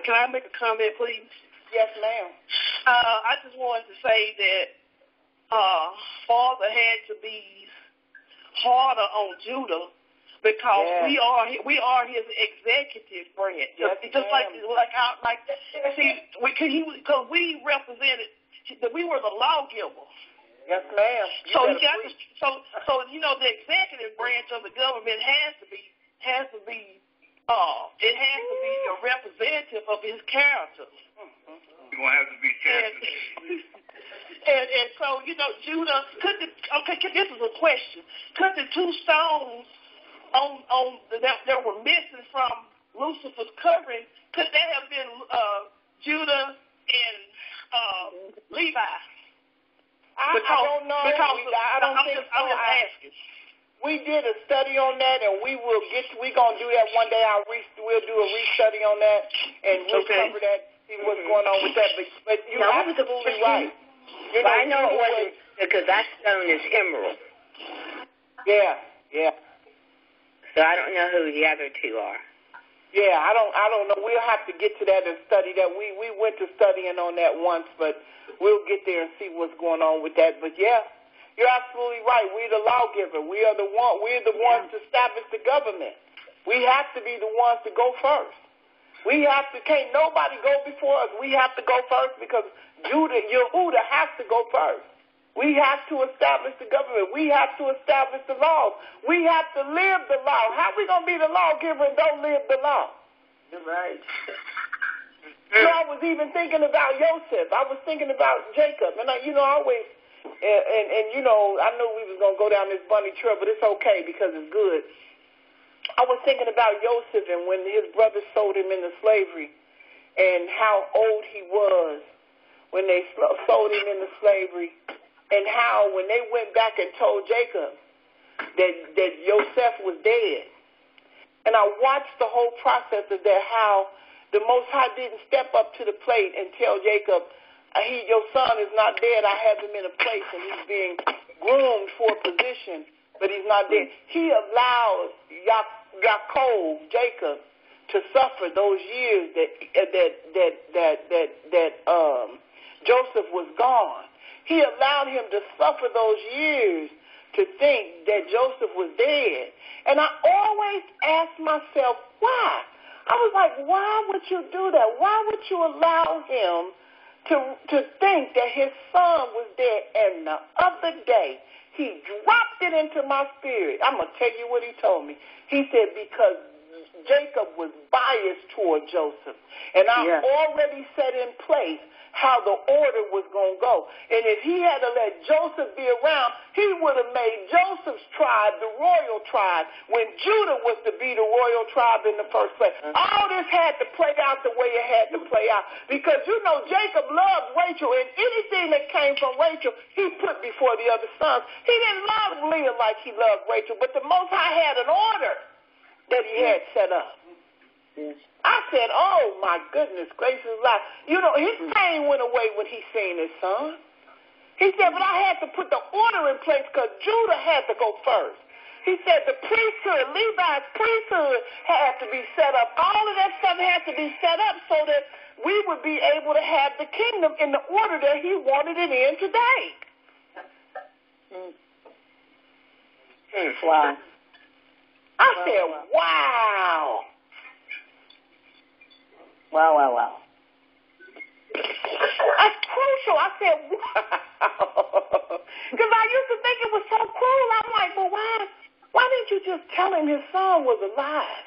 can I make a comment, please? Yes, ma'am. I just wanted to say that Father had to be harder on Judah because we are his executive branch. Just like because we represented, we were the lawgiver. Yes, ma'am. So the executive branch of the government has to be a representative of his character. You're gonna have to be careful. And so Judah this is a question. Could the two stones that were missing from Lucifer's covering, could that have been Judah and Levi? I don't know. I don't think so. I'm just asking. We did a study on that, and we're gonna do that one day. We'll do a restudy on that, and we'll cover that, see what's going on with that. But you're absolutely right. I know it wasn't because that stone is emerald. Yeah. So I don't know who the other two are. Yeah, I don't know. We'll have to get to that and study that. We went to studying on that once, but we'll get there and see what's going on with that. But yeah, you're absolutely right. We're the lawgiver. We're the ones to establish the government. We have to be the ones to go first. Can't nobody go before us. We have to go first because Yehudah has to go first. We have to establish the government. We have to establish the laws. We have to live the law. How are we going to be the lawgiver and don't live the law? You're right. I was even thinking about Joseph. I was thinking about Jacob. And, I always, I knew we was going to go down this bunny trail, but it's okay because it's good. I was thinking about Joseph and when his brothers sold him into slavery and how old he was when they sold him into slavery. And how when they went back and told Jacob that Joseph was dead. And I watched the whole process of that, how the Most High didn't step up to the plate and tell Jacob, your son is not dead, I have him in a place and he's being groomed for a position, but he's not dead. He allowed Jacob, to suffer those years that Joseph was gone. He allowed him to suffer those years to think that Joseph was dead. And I always asked myself, why? I was like, why would you do that? Why would you allow him to think that his son was dead? And the other day, he dropped it into my spirit. I'm going to tell you what he told me. He said, because Jacob was biased toward Joseph. And I already set in place how the order was going to go. And if he had to let Joseph be around, he would have made Joseph's tribe the royal tribe when Judah was to be the royal tribe in the first place. All this had to play out the way it had to play out because, Jacob loved Rachel, and anything that came from Rachel, he put before the other sons. He didn't love Leah like he loved Rachel, but the Most High had an order that he had set up. I said, oh, my goodness gracious life. His pain went away when he seen his son. He said, but I had to put the order in place because Judah had to go first. He said the priesthood, Levi's priesthood had to be set up. All of that stuff had to be set up so that we would be able to have the kingdom in the order that he wanted it in today. Wow. I said, wow. Wow. That's crucial. I said, wow. Because I used to think it was so cruel. I'm like, well, why didn't you just tell him his son was alive?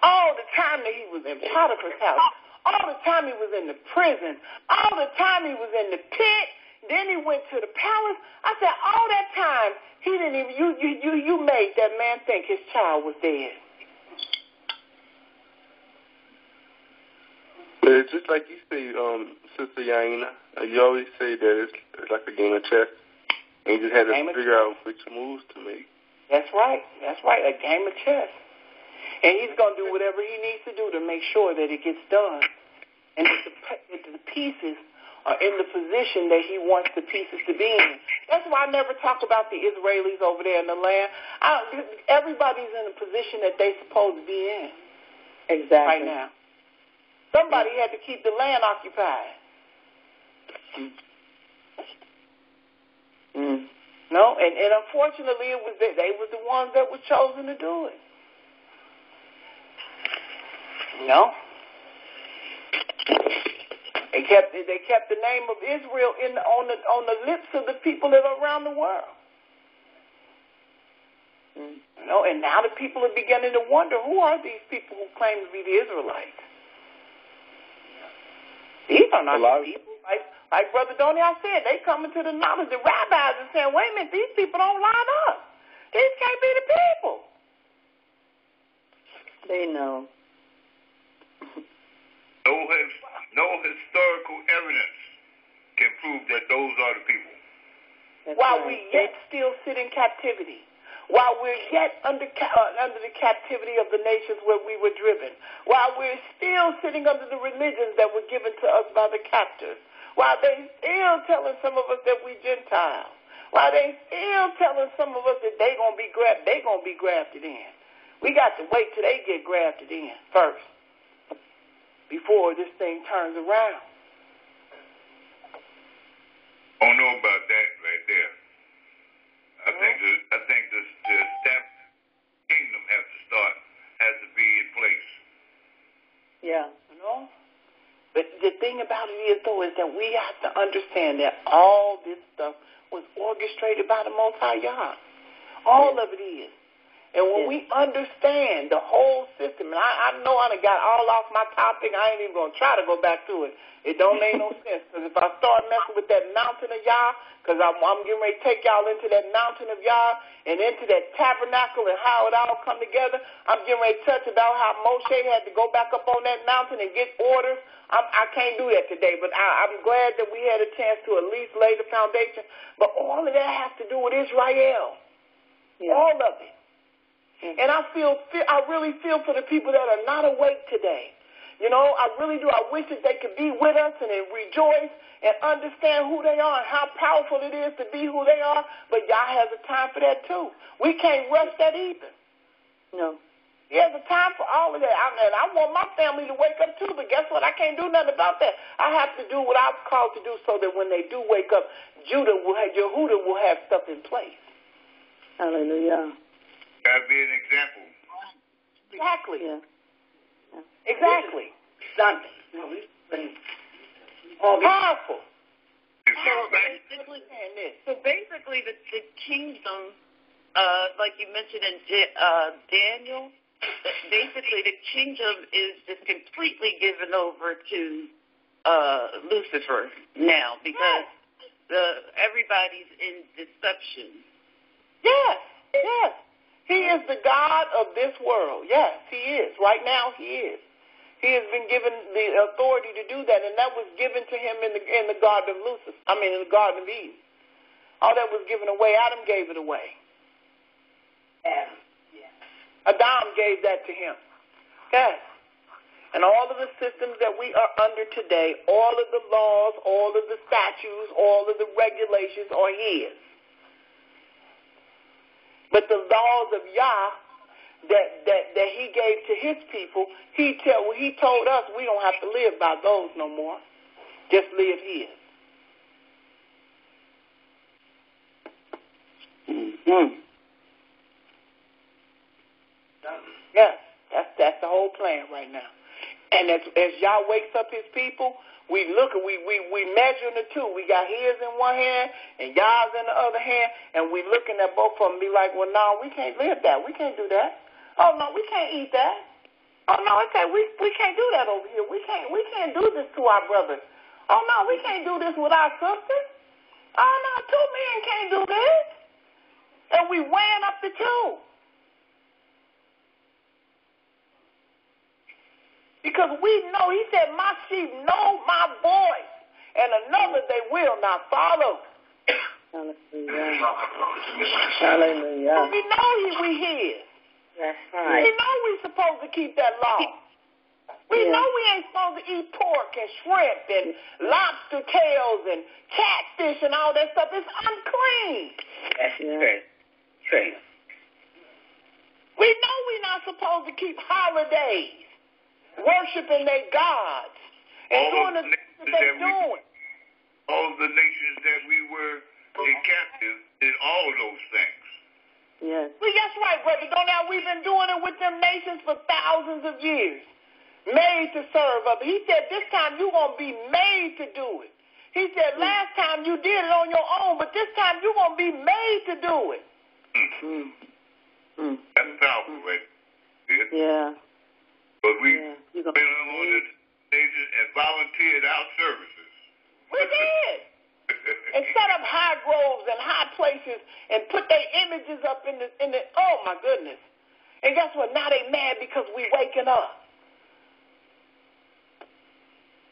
All the time that he was in Potiphar's house. All the time he was in the prison. All the time he was in the pit. Then he went to the palace. I said, all that time, he didn't even, you made that man think his child was dead. It's just like you say, Sister Yaina, you always say that it's like a game of chess. And you just had to figure out which moves to make. That's right, a game of chess. And he's going to do whatever he needs to do to make sure that it gets done. And that the pieces are in the position that he wants the pieces to be in. That's why I never talk about the Israelis over there in the land. Everybody's in the position that they're supposed to be in. Exactly. Right now. Somebody had to keep the land occupied. No, and unfortunately, it was they were the ones that were chosen to do it. They kept the name of Israel on the lips of the people that are around the world. And now the people are beginning to wonder, who are these people who claim to be the Israelites? These are not the people. Like Brother Donnie, I said, they coming to the knowledge, the rabbis, and saying, wait a minute, these people don't line up. These can't be the people. They know. No historical evidence can prove that those are the people. While we yet still sit in captivity, while we're yet under the captivity of the nations where we were driven, while we're still sitting under the religions that were given to us by the captors, while they still telling some of us that we Gentiles, while they still telling some of us that they gonna be grafted in. We got to wait till they get grafted in first before this thing turns around. I don't know about that right there. I think the kingdom has to be in place. Yeah. But the thing about it is, though, is that we have to understand that all this stuff was orchestrated by the Most High Yah. All of it is. And when we understand the whole system, and I know I done got all off my topic, I ain't even going to try to go back to it. It don't make no sense. Because if I start messing with that mountain of Yah, because I'm getting ready to take y'all into that mountain of Yah and into that tabernacle and how it all come together, I'm getting ready to touch about how Moshe had to go back up on that mountain and get orders. I can't do that today, but I'm glad that we had a chance to at least lay the foundation. But all of that has to do with Israel. Yeah. All of it. And I really feel for the people that are not awake today. I really do. I wish that they could be with us and rejoice and understand who they are and how powerful it is to be who they are. But Yah has a time for that too. We can't rush that either. No. He has a time for all of that. I want my family to wake up too, but guess what? I can't do nothing about that. I have to do what I'm called to do so that when they do wake up, Yehudah will have stuff in place. Hallelujah. Gotta be an example. Exactly. Yeah. Exactly. Something. Powerful. So basically, the kingdom, like you mentioned in Daniel, basically the kingdom is just completely given over to Lucifer now because everybody's in deception. Yes. He is the God of this world. Yes, he is. Right now, he is. He has been given the authority to do that, and that was given to him in the Garden of Lucifer. In the Garden of Eden. All that was given away. Adam gave it away. Adam gave that to him. Yes. And all of the systems that we are under today, all of the laws, all of the statutes, all of the regulations are his. But the laws of Yah that he gave to his people, he told us we don't have to live by those no more. Just live his. Mm-hmm. Yes, that's the whole plan right now. And as Yah wakes up his people, we measure the two. We got his in one hand and Yah's in the other hand, and we looking at both of them and be like, well, no, we can't live that. We can't do that. Oh, no, we can't eat that. Oh, no, okay, we can't do that over here. We can't do this to our brothers. Oh, no, we can't do this with our sisters. Oh, no, two men can't do this. And we weighing up the two. Because we know, he said, my sheep know my voice, and another they will not follow. Hallelujah. Hallelujah. We know we his. That's right. We know we're supposed to keep that law. We know we ain't supposed to eat pork and shrimp and lobster tails and catfish and all that stuff. It's unclean. That's true. We know we're not supposed to keep holidays, worshiping their gods, and doing the things that they're doing. All the nations that we were in captive did all of those Brother Donald, we've been doing it with them nations for thousands of years. Made to serve others. He said this time you're going to be made to do it. He said last time you did it on your own, but this time you're going to be made to do it. That's powerful, right? Yeah. But we went on this nation and volunteered our services. We did. And set up high groves and high places and put their images up in the oh my goodness. And guess what? Now they mad because we waking up.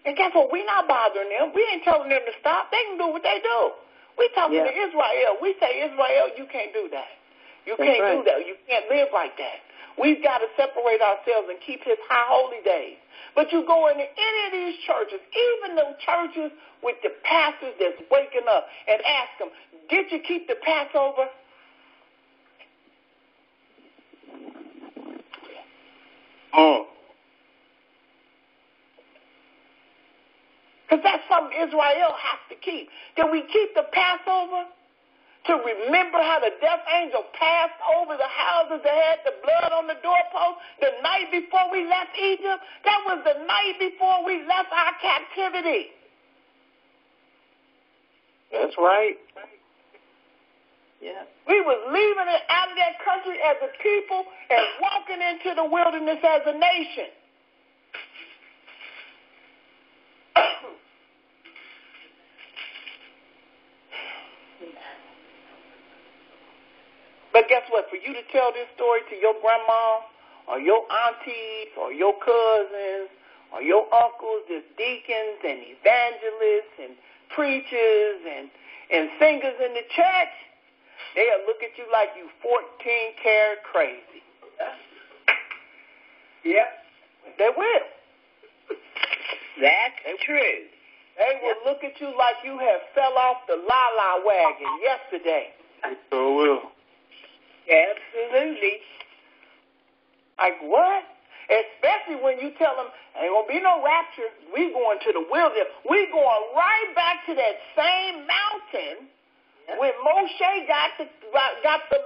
And guess what? We not bothering them. We ain't telling them to stop. They can do what they do. We talking to Israel. We say, Israel, you can't do that. You can't do that. You can't live like that. We've got to separate ourselves and keep his high holy days. But you go into any of these churches, even those churches with the pastors that's waking up, and ask them, did you keep the Passover? Because that's something Israel has to keep. Did we keep the Passover? To remember how the death angel passed over the houses that had the blood on the doorpost the night before we left Egypt? That was the night before we left our captivity. That's right. Yeah. We was leaving it out of that country as a people and walking into the wilderness as a nation. But guess what? For you to tell this story to your grandma or your aunties or your cousins or your uncles, there's deacons and evangelists and preachers and singers in the church, they'll look at you like you 14-karat crazy. Yep. They will. That's true. They will look at you like you have fell off the la-la wagon yesterday. So will. Absolutely. Like what? Especially when you tell them, ain't going to be no rapture. We going to the wilderness. We going right back to that same mountain when Moshe got the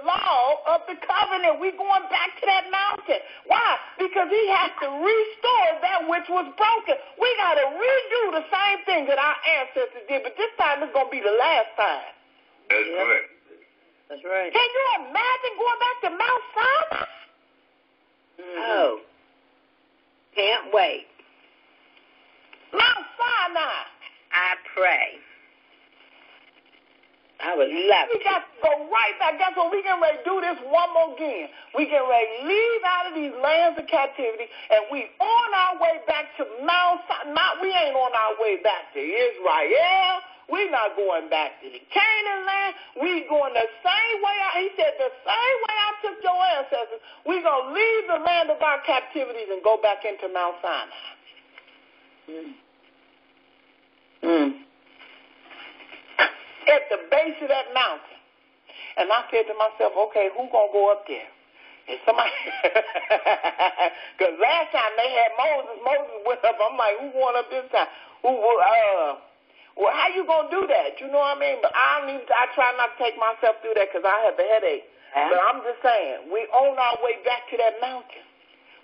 law of the covenant. We going back to that mountain. Why? Because he has to restore that which was broken. We got to redo the same thing that our ancestors did, but this time it's going to be the last time. That's correct. That's right. Can you imagine going back to Mount Sinai? Oh. Can't wait. Mount Sinai. I pray. I would love We got to go right back. That's what we getting ready to do this one more again. We getting ready to leave out of these lands of captivity, and we on our way back to Mount Sinai. We ain't on our way back to Israel. We not going back to the Canaan land. We going the same way. He said the same way I took your ancestors. We going to leave the land of our captivities and go back into Mount Sinai. At the base of that mountain. And I said to myself, okay, who going to go up there? And somebody, because last time they had Moses went up. I'm like, who going up this time? Well, how you going to do that? You know what I mean? But I try not to take myself through that because I have a headache. But I'm just saying, we on our way back to that mountain.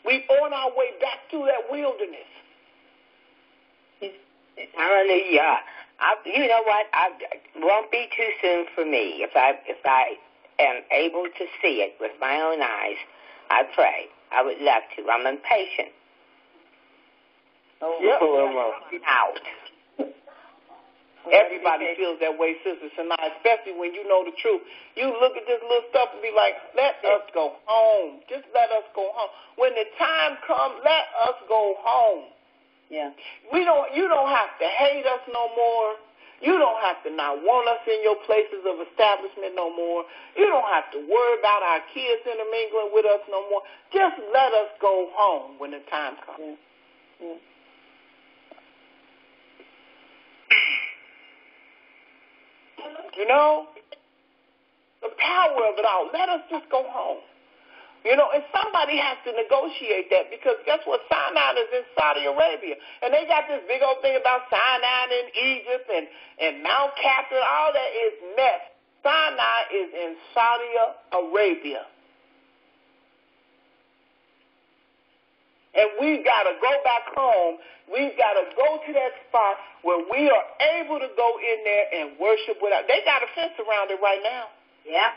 We on our way back through that wilderness. Hallelujah. You know what? It won't be too soon for me. If I am able to see it with my own eyes, I pray. I would love to. I'm impatient. Out. Everybody feels that way, Sister Sanaa, especially when you know the truth. You look at this little stuff and be like, let us go home. Just let us go home. When the time comes, let us go home. Yeah. You don't have to hate us no more. You don't have to not want us in your places of establishment no more. You don't have to worry about our kids intermingling with us no more. Just let us go home when the time comes. Yeah. You know, the power of it all. Let us just go home. You know, and somebody has to negotiate that because guess what? Sinai is in Saudi Arabia. And they got this big old thing about Sinai in Egypt and Mount Captain. All that is mess. Sinai is in Saudi Arabia. And we've got to go back home. We've got to go to that spot where we are able to go in there and worship without. They got a fence around it right now. Yeah.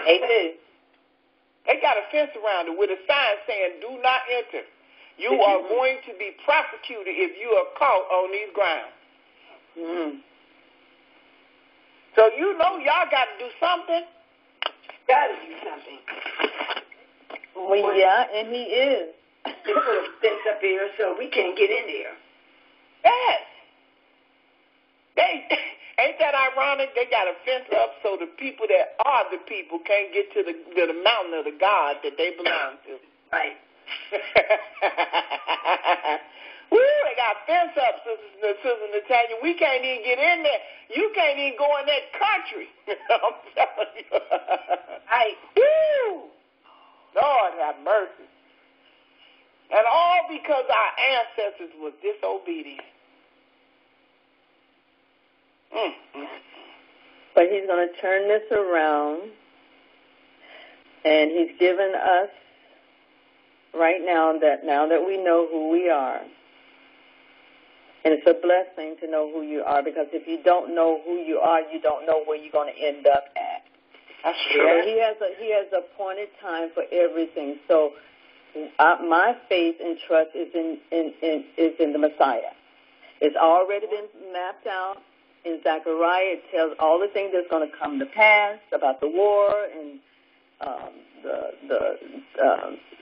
They do. They got a fence around it with a sign saying, "Do not enter. You are going to be prosecuted if you are caught on these grounds." Mm. So you know y'all got to do something. Got to do something. Well, yeah, and he is. They put a fence up here so we can't get in there. Yes. Ain't that ironic? They got a fence up so the people that are the people can't get to the mountain of the God that they belong to. Right. Woo, they got fence up, Sister Natalia. We can't even get in there. You can't even go in that country. I'm telling you. Right. Woo! Lord have mercy. And all because our ancestors were disobedient. But he's going to turn this around, and he's given us right now that we know who we are. And it's a blessing to know who you are, because if you don't know who you are, you don't know where you're going to end up at. That's true. So he has appointed time for everything. So my faith and trust is in the Messiah. It's already been mapped out. In Zechariah, it tells all the things that's going to come to pass about the war and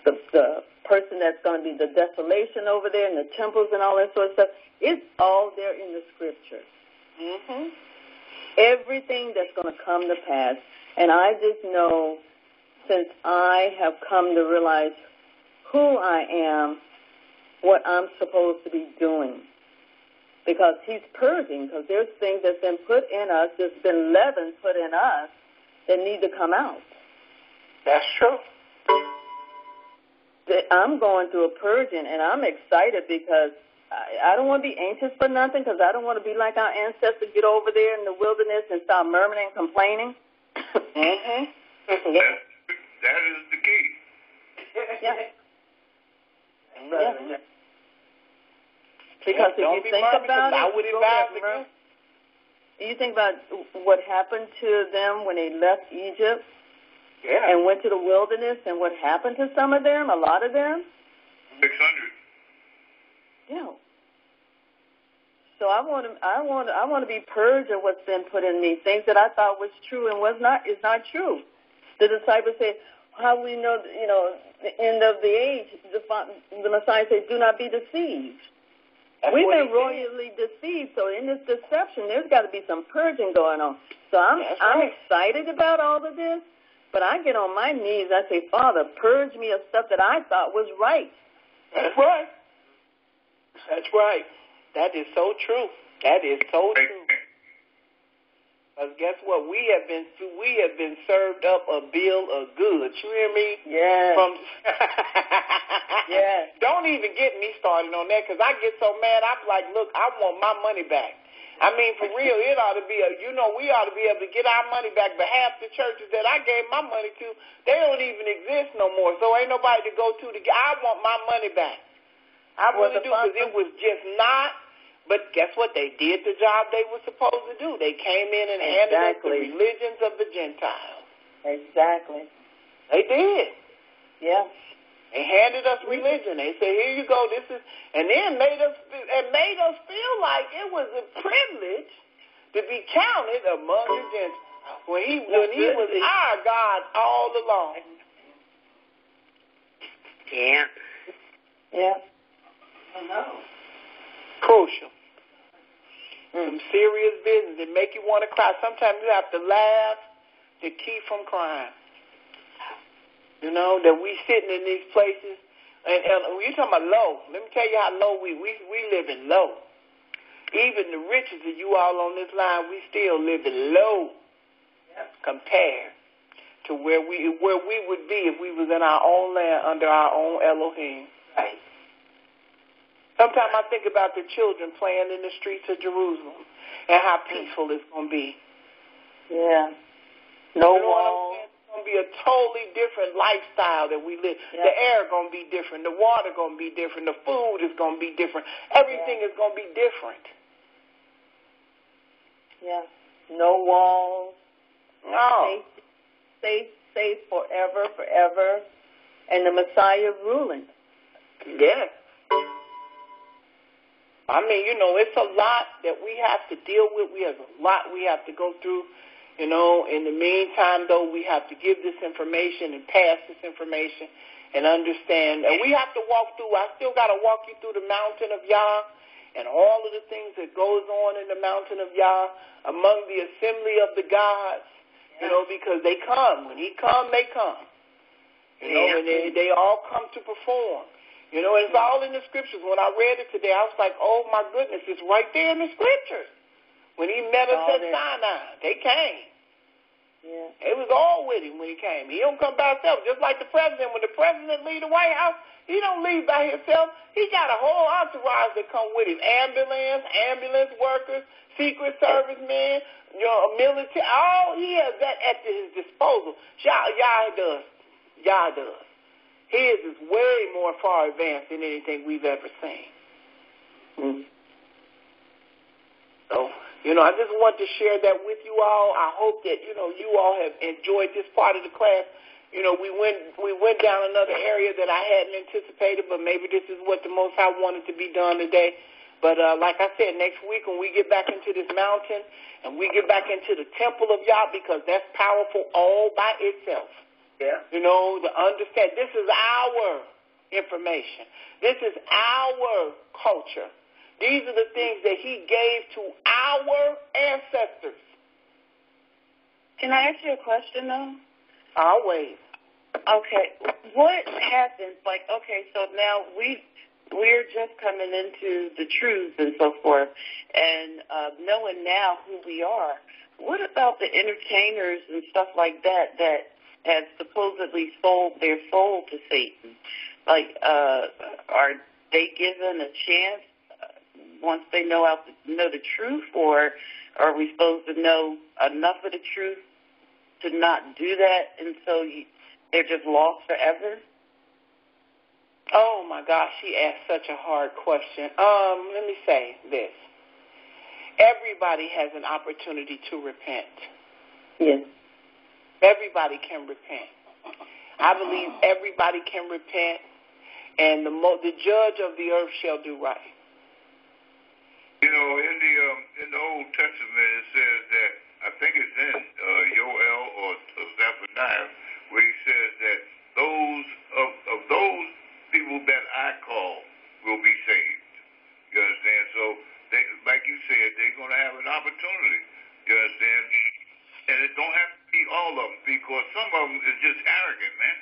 the person that's going to be the desolation over there and the temples and all that sort of stuff. It's all there in the scriptures. Mm-hmm. Everything that's going to come to pass. And I just know, since I have come to realize who I am, what I'm supposed to be doing. Because he's purging, because there's things that's been put in us, there's been leaven put in us that need to come out. That's true. I'm going through a purging, and I'm excited because I don't want to be anxious for nothing, because I don't want to be like our ancestors, get over there in the wilderness and start murmuring and complaining. Mm-hmm. That is the key. Yeah. Yeah. Because if you think about it, you think about what happened to them when they left Egypt and went to the wilderness, and what happened to some of them, a lot of them. 600. Yeah. So I want to be purged of what's been put in me, things that I thought was true and is not true. The disciples say, "How we know, the end of the age?" The Messiah said, "Do not be deceived." We've been royally deceived, so in this deception, there's got to be some purging going on. So I'm excited about all of this, but I get on my knees. I say, "Father, purge me of stuff that I thought was right." That's right. That's right. That is so true. That is so true. Because guess what? We have been served up a bill of goods. You hear me? Yeah. Yeah. Don't even get me started on that, because I get so mad. I'm like, look, I want my money back. I mean, for real, it ought to be we ought to be able to get our money back. But half the churches that I gave my money to, they don't even exist no more. So ain't nobody to go to get. I want my money back. I really do, because it was just not. But guess what? They did the job they were supposed to do. They came in and handed us the religions of the Gentiles. Exactly. They did. Yeah. They handed us religion. They said, "Here you go. This is," and then made us feel like it was a privilege to be counted among the Gentiles when he was our God all along. Yeah. Yeah. I know. Crucial. Some serious business that make you want to cry. Sometimes you have to laugh to keep from crying. That we sitting in these places, and you're talking about low. Let me tell you how low we living low. Even the richest of you all on this line, we still living low compared to where we would be if we was in our own land under our own Elohim. Right. Sometimes I think about the children playing in the streets of Jerusalem and how peaceful it's going to be. Yeah. No walls. going to be a totally different lifestyle that we live. Yeah. The air going to be different. The water going to be different. The food is going to be different. Everything is going to be different. Yeah. No walls. No. Safe forever. And the Messiah ruling. Yes. I mean, it's a lot that we have to deal with. We have a lot we have to go through. In the meantime, though, we have to give this information and pass this information and understand. And we have to walk through. I still got to walk you through the mountain of Yah and all of the things that goes on in the mountain of Yah among the assembly of the gods, because they come. When he come, they come. And they all come to perform. It's all in the scriptures. When I read it today, I was like, oh, my goodness, it's right there in the scriptures. When he met us at Sinai, they came. Yeah. It was all with him when he came. He don't come by himself, just like the president. When the president leave the White House, he don't leave by himself. He got a whole entourage that come with him. Ambulance workers, Secret Service men, military. All he has that at his disposal. Yah does. His is way more far advanced than anything we've ever seen. Mm-hmm. So, I just want to share that with you all. I hope that, you all have enjoyed this part of the class. We went down another area that I hadn't anticipated, but maybe this is what the Most High wanted to be done today. But like I said, next week when we get back into this mountain and we get back into the temple of Yah, because that's powerful all by itself. Yeah. To understand this is our information. This is our culture. These are the things that he gave to our ancestors. Can I ask you a question, though? Always. Okay. What happens? So now we're just coming into the truth and so forth, and knowing now who we are. What about the entertainers and stuff like that have supposedly sold their soul to Satan? Are they given a chance once they know the truth, or are we supposed to know enough of the truth to not do that, and so they're just lost forever? Oh, my gosh, she asked such a hard question. Let me say this. Everybody has an opportunity to repent. Yes. Everybody can repent. I believe everybody can repent, and the judge of the earth shall do right. In the Old Testament, it says that, I think it's in Yoel or Zephaniah, where he says that those people that I call will be saved. You understand? So, like you said, they're going to have an opportunity. You understand? And it don't have to be all of them, because some of them is just arrogant, man.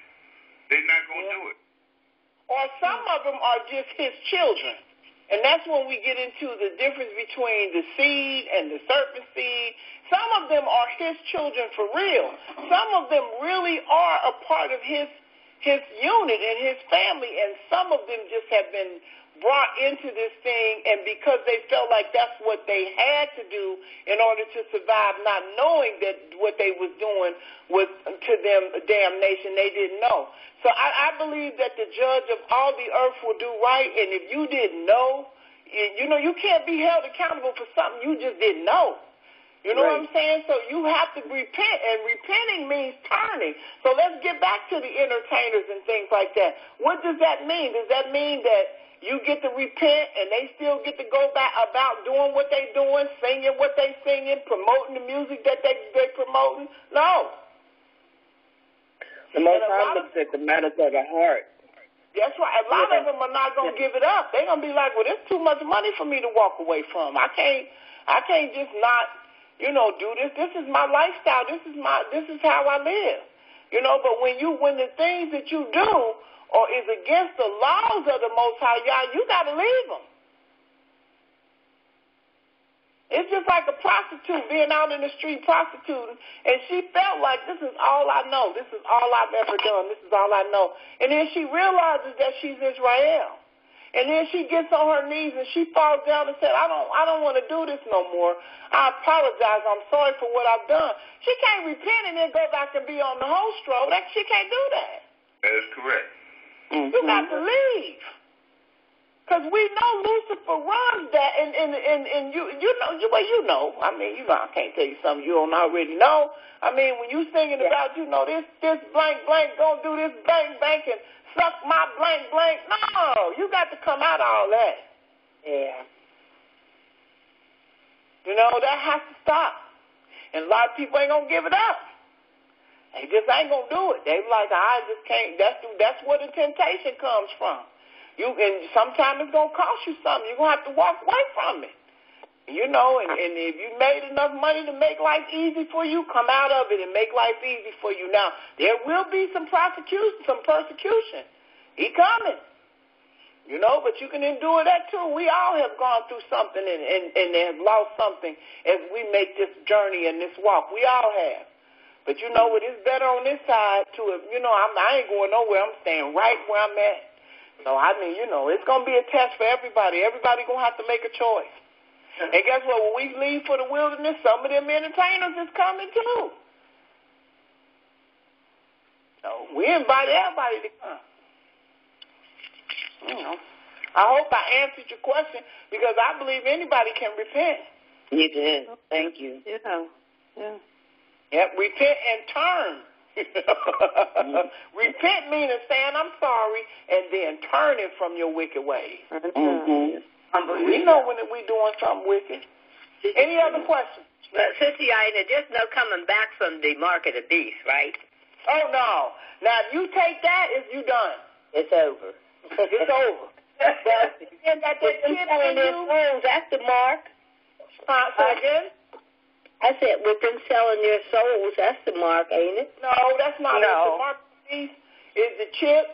They're not going to do it. Or some of them are just his children. And that's when we get into the difference between the seed and the serpent seed. Some of them are his children for real. Some of them really are a part of his unit and his family, and some of them just have been brought into this thing, and because they felt like that's what they had to do in order to survive, not knowing that what they was doing was to them a damnation they didn't know. So I believe that the judge of all the earth will do right, and if you didn't know, you can't be held accountable for something you just didn't know. You know what I'm saying? So you have to repent, and repenting means turning. So let's get back to the entertainers and things like that. What does that mean? Does that mean that you get to repent and they still get to go back about doing what they doing, singing what they singing, promoting the music that they promoting? No. The Most High looks at the matters of the heart. That's right. A lot of them are not going to give it up. They're going to be like, well, there's too much money for me to walk away from. I can't just not, do this. This is my lifestyle. This is how I live. But when the things that you do or is against the laws of the Most High Yah, you got to leave them. It's just like a prostitute being out in the street prostituting, and she felt like, this is all I know. This is all I've ever done. This is all I know. And then she realizes that she's Israel. and then she gets on her knees and she falls down and said, I don't want to do this no more. I apologize. I'm sorry for what I've done. She can't repent and then go back and be on the host roll. She can't do that. That is correct. Mm-hmm. You got to leave. Because we know Lucifer runs that, and you know. I mean, I can't tell you something you don't already know. I mean, when you singing about, this blank, gonna do this blank, and suck my blank. No, you got to come out of all that. Yeah. That has to stop. And a lot of people ain't gonna give it up. They just ain't gonna do it. They like, I just can't. That's where the temptation comes from. And sometimes it's gonna cost you something. You're gonna have to walk away from it. And if you made enough money to make life easy for you, come out of it and make life easy for you. Now, there will be some persecution. He coming. But you can endure that too. We all have gone through something and have lost something as we make this journey and this walk. We all have. But what? It's better on this side to it. I ain't going nowhere. I'm staying right where I'm at. So, it's going to be a test for everybody. Everybody going to have to make a choice. And guess what? When we leave for the wilderness, some of them entertainers is coming too. So, we invite everybody to come. I hope I answered your question because I believe anybody can repent. You did. Thank you. Yeah. Yep, repent and turn. Repent meaning saying I'm sorry and then turning from your wicked ways. Mm-hmm. We know when we doing something wicked. Any other questions? Sister Ida, there's no coming back from the mark of the beast, right? Oh, no. Now, if you take that, you done. It's over. It's over. And that chip in you. That's the mark. Again? I said, with them selling their souls, that's the mark, ain't it? No, that's not it. The mark of the beast is the chip.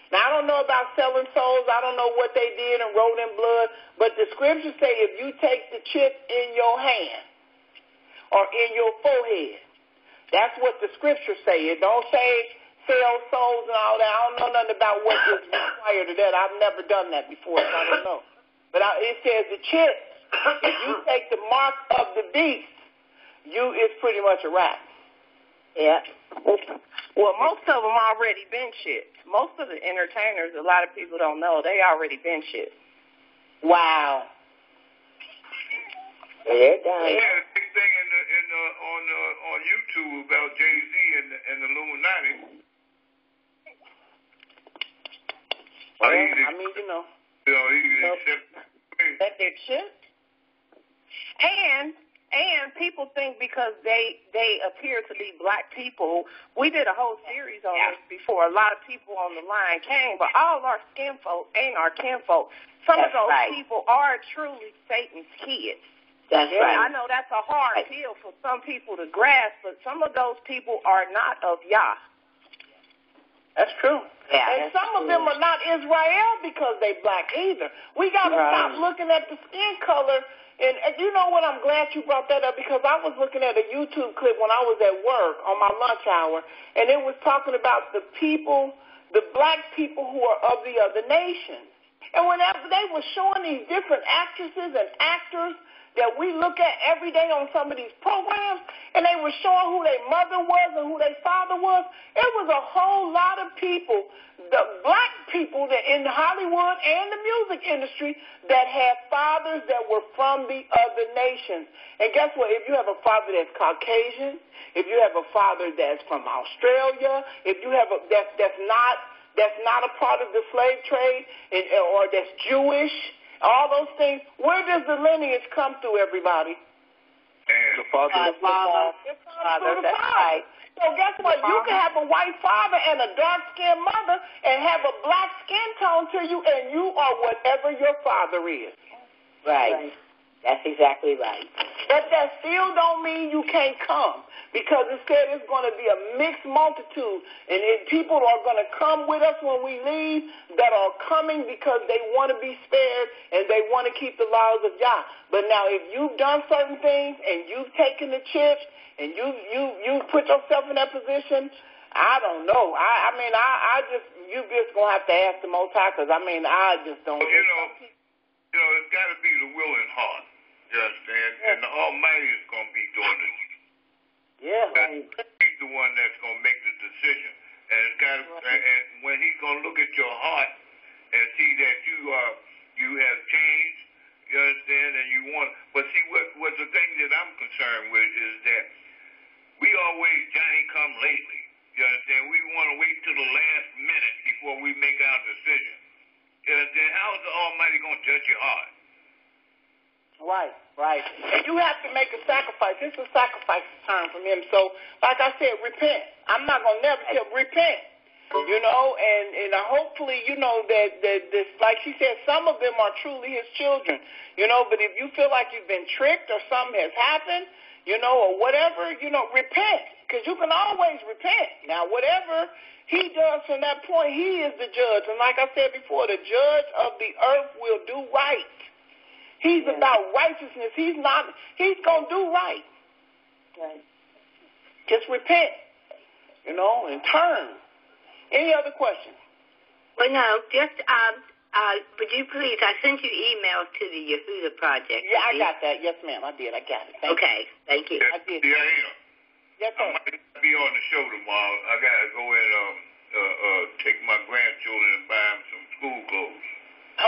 Now, I don't know about selling souls. I don't know what they did and wrote in blood. But the scriptures say if you take the chip in your hand or in your forehead, that's what the scriptures say. It don't say sell souls and all that. I don't know nothing about what is required of that. I've never done that before, so I don't know. But it says the chip, if you take the mark of the beast, it's pretty much a wrap. Yeah. Well, most of them already been chipped. Most of the entertainers, a lot of people don't know, they already been chipped. Wow. They're done. Yeah, the big thing on YouTube about Jay-Z and the Illuminati. That they're chipped. And people think because they appear to be black people, we did a whole series on this before. A lot of people on the line came, but all our skin folk ain't our kinfolk. Some of those people are truly Satan's kids. That's right. I know that's a hard pill for some people to grasp, but some of those people are not of Yah. That's true. Yeah, and some of them are not Israel because they black either. We got to stop looking at the skin color. And you know what? I'm glad you brought that up because I was looking at a YouTube clip when I was at work on my lunch hour, and it was talking about the people, the black people who are of the other nations. And whenever they were showing these different actresses and actors that we look at every day on some of these programs, and they were showing who their mother was and who their father was, it was a whole lot of people, the black people that in Hollywood and the music industry that had fathers that were from the other nations. And guess what? If you have a father that's Caucasian, if you have a father that's from Australia, if you have that's not a part of the slave trade, or that's Jewish, all those things, where does the lineage come through, everybody? The father. It comes through the father. So guess what? You can have a white father and a dark-skinned mother and have a black skin tone to you, and you are whatever your father is. Right. That's exactly right. But that still don't mean you can't come, because it said it's going to be a mixed multitude, and people are going to come with us when we leave that are coming because they want to be spared and they want to keep the laws of Yah. But now if you've done certain things and you've taken the chips and you put yourself in that position, I don't know. I mean, I just, just going to have to ask the Most High, because, I mean, I just don't. Well, it's got to be the willing heart. You understand? Yeah. And the Almighty is going to be doing it. Yeah. He's the one that's going to make the decision. And it's got to, and when he's going to look at your heart and see that you have changed, you understand, and you want. But see, what the thing that I'm concerned with is that we always Johnny come lately. You understand? We want to wait till the last minute before we make our decision. You understand? How is the Almighty going to judge your heart? Right. And you have to make a sacrifice. It's a sacrifice time from him. So, like I said, repent. I'm not going to never tell repent. And hopefully, that this, like she said, some of them are truly his children, but if you feel like you've been tricked or something has happened, or whatever, repent, because you can always repent. Now, whatever he does from that point, he is the judge. And like I said before, the judge of the earth will do right. He's about righteousness. He's going to do right. Just repent, and turn. Any other questions? Well, no, just, would you please, I sent you emails to the Yehudah Project. Yeah, I got that. Yes, ma'am, I did. I got it. Thank you. I did. Yeah, yes, sir. I might be on the show tomorrow. I got to go and take my grandchildren and buy them some school clothes.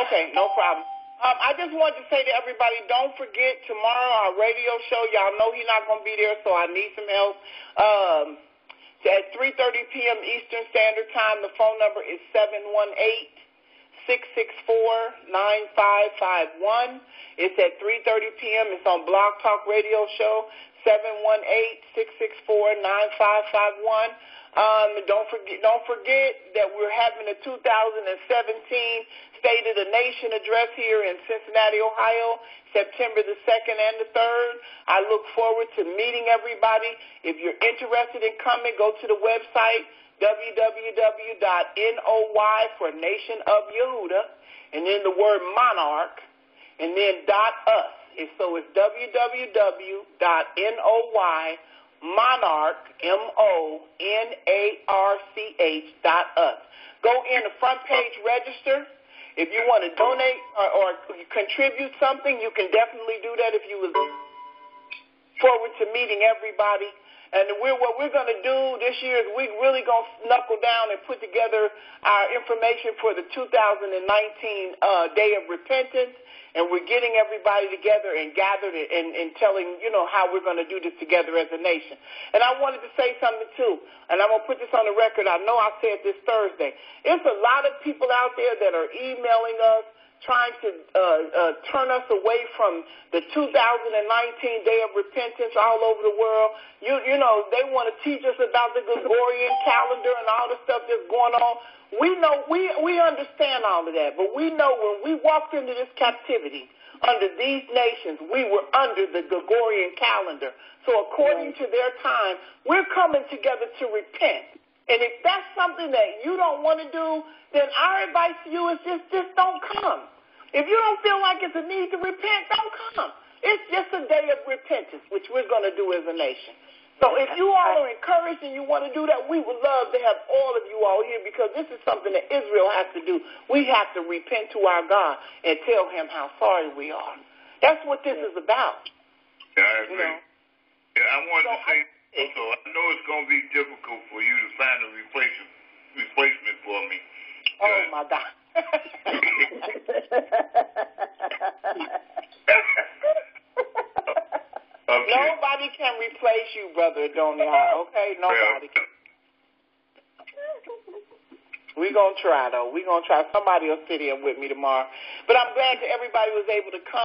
Okay, no problem. I just wanted to say to everybody, don't forget tomorrow our radio show. Y'all know he's not going to be there, so I need some help. At 3:30 p.m. Eastern Standard Time, the phone number is 718-664-9551. It's at 3:30 p.m. It's on Blog Talk Radio Show, 718-664-9551. Don't forget that we're having a 2017 State of the Nation address here in Cincinnati, Ohio, September the 2nd and the 3rd. I look forward to meeting everybody. If you're interested in coming, go to the website, www.NOY for Nation of Yehudah, and then the word monarch, and then .us. So it's www.NOY monarch, MONARCH.us. Go in the front page register. If you want to donate or contribute something, you can definitely do that if you would look forward to meeting everybody. And what we're going to do this year is we're really going to knuckle down and put together our information for the 2019 Day of Repentance. And we're getting everybody together and gathered and telling, how we're going to do this together as a nation. And I wanted to say something, too, and I'm going to put this on the record. I know I said this Thursday. It's a lot of people out there that are emailing us, trying to turn us away from the 2019 Day of Repentance all over the world. They want to teach us about the Gregorian calendar and all the stuff that's going on. We know, we understand all of that, but we know when we walked into this captivity under these nations, we were under the Gregorian calendar. So according to their time, we're coming together to repent. And if that's something that you don't want to do, then our advice to you is just don't come. If you don't feel like it's a need to repent, don't come. It's just a day of repentance, which we're going to do as a nation. So if you all are encouraged and you want to do that, we would love to have all of you all here, because this is something that Israel has to do. We have to repent to our God and tell him how sorry we are. That's what this is about. Yeah, I agree. I wanted to say also, I know it's going to be difficult for you to find a replacement for me. Oh, my God. Okay. Nobody can replace you, Brother Adonia, okay? Nobody can. We're going to try, though. We're going to try. Somebody will sit here with me tomorrow. But I'm glad that everybody was able to come.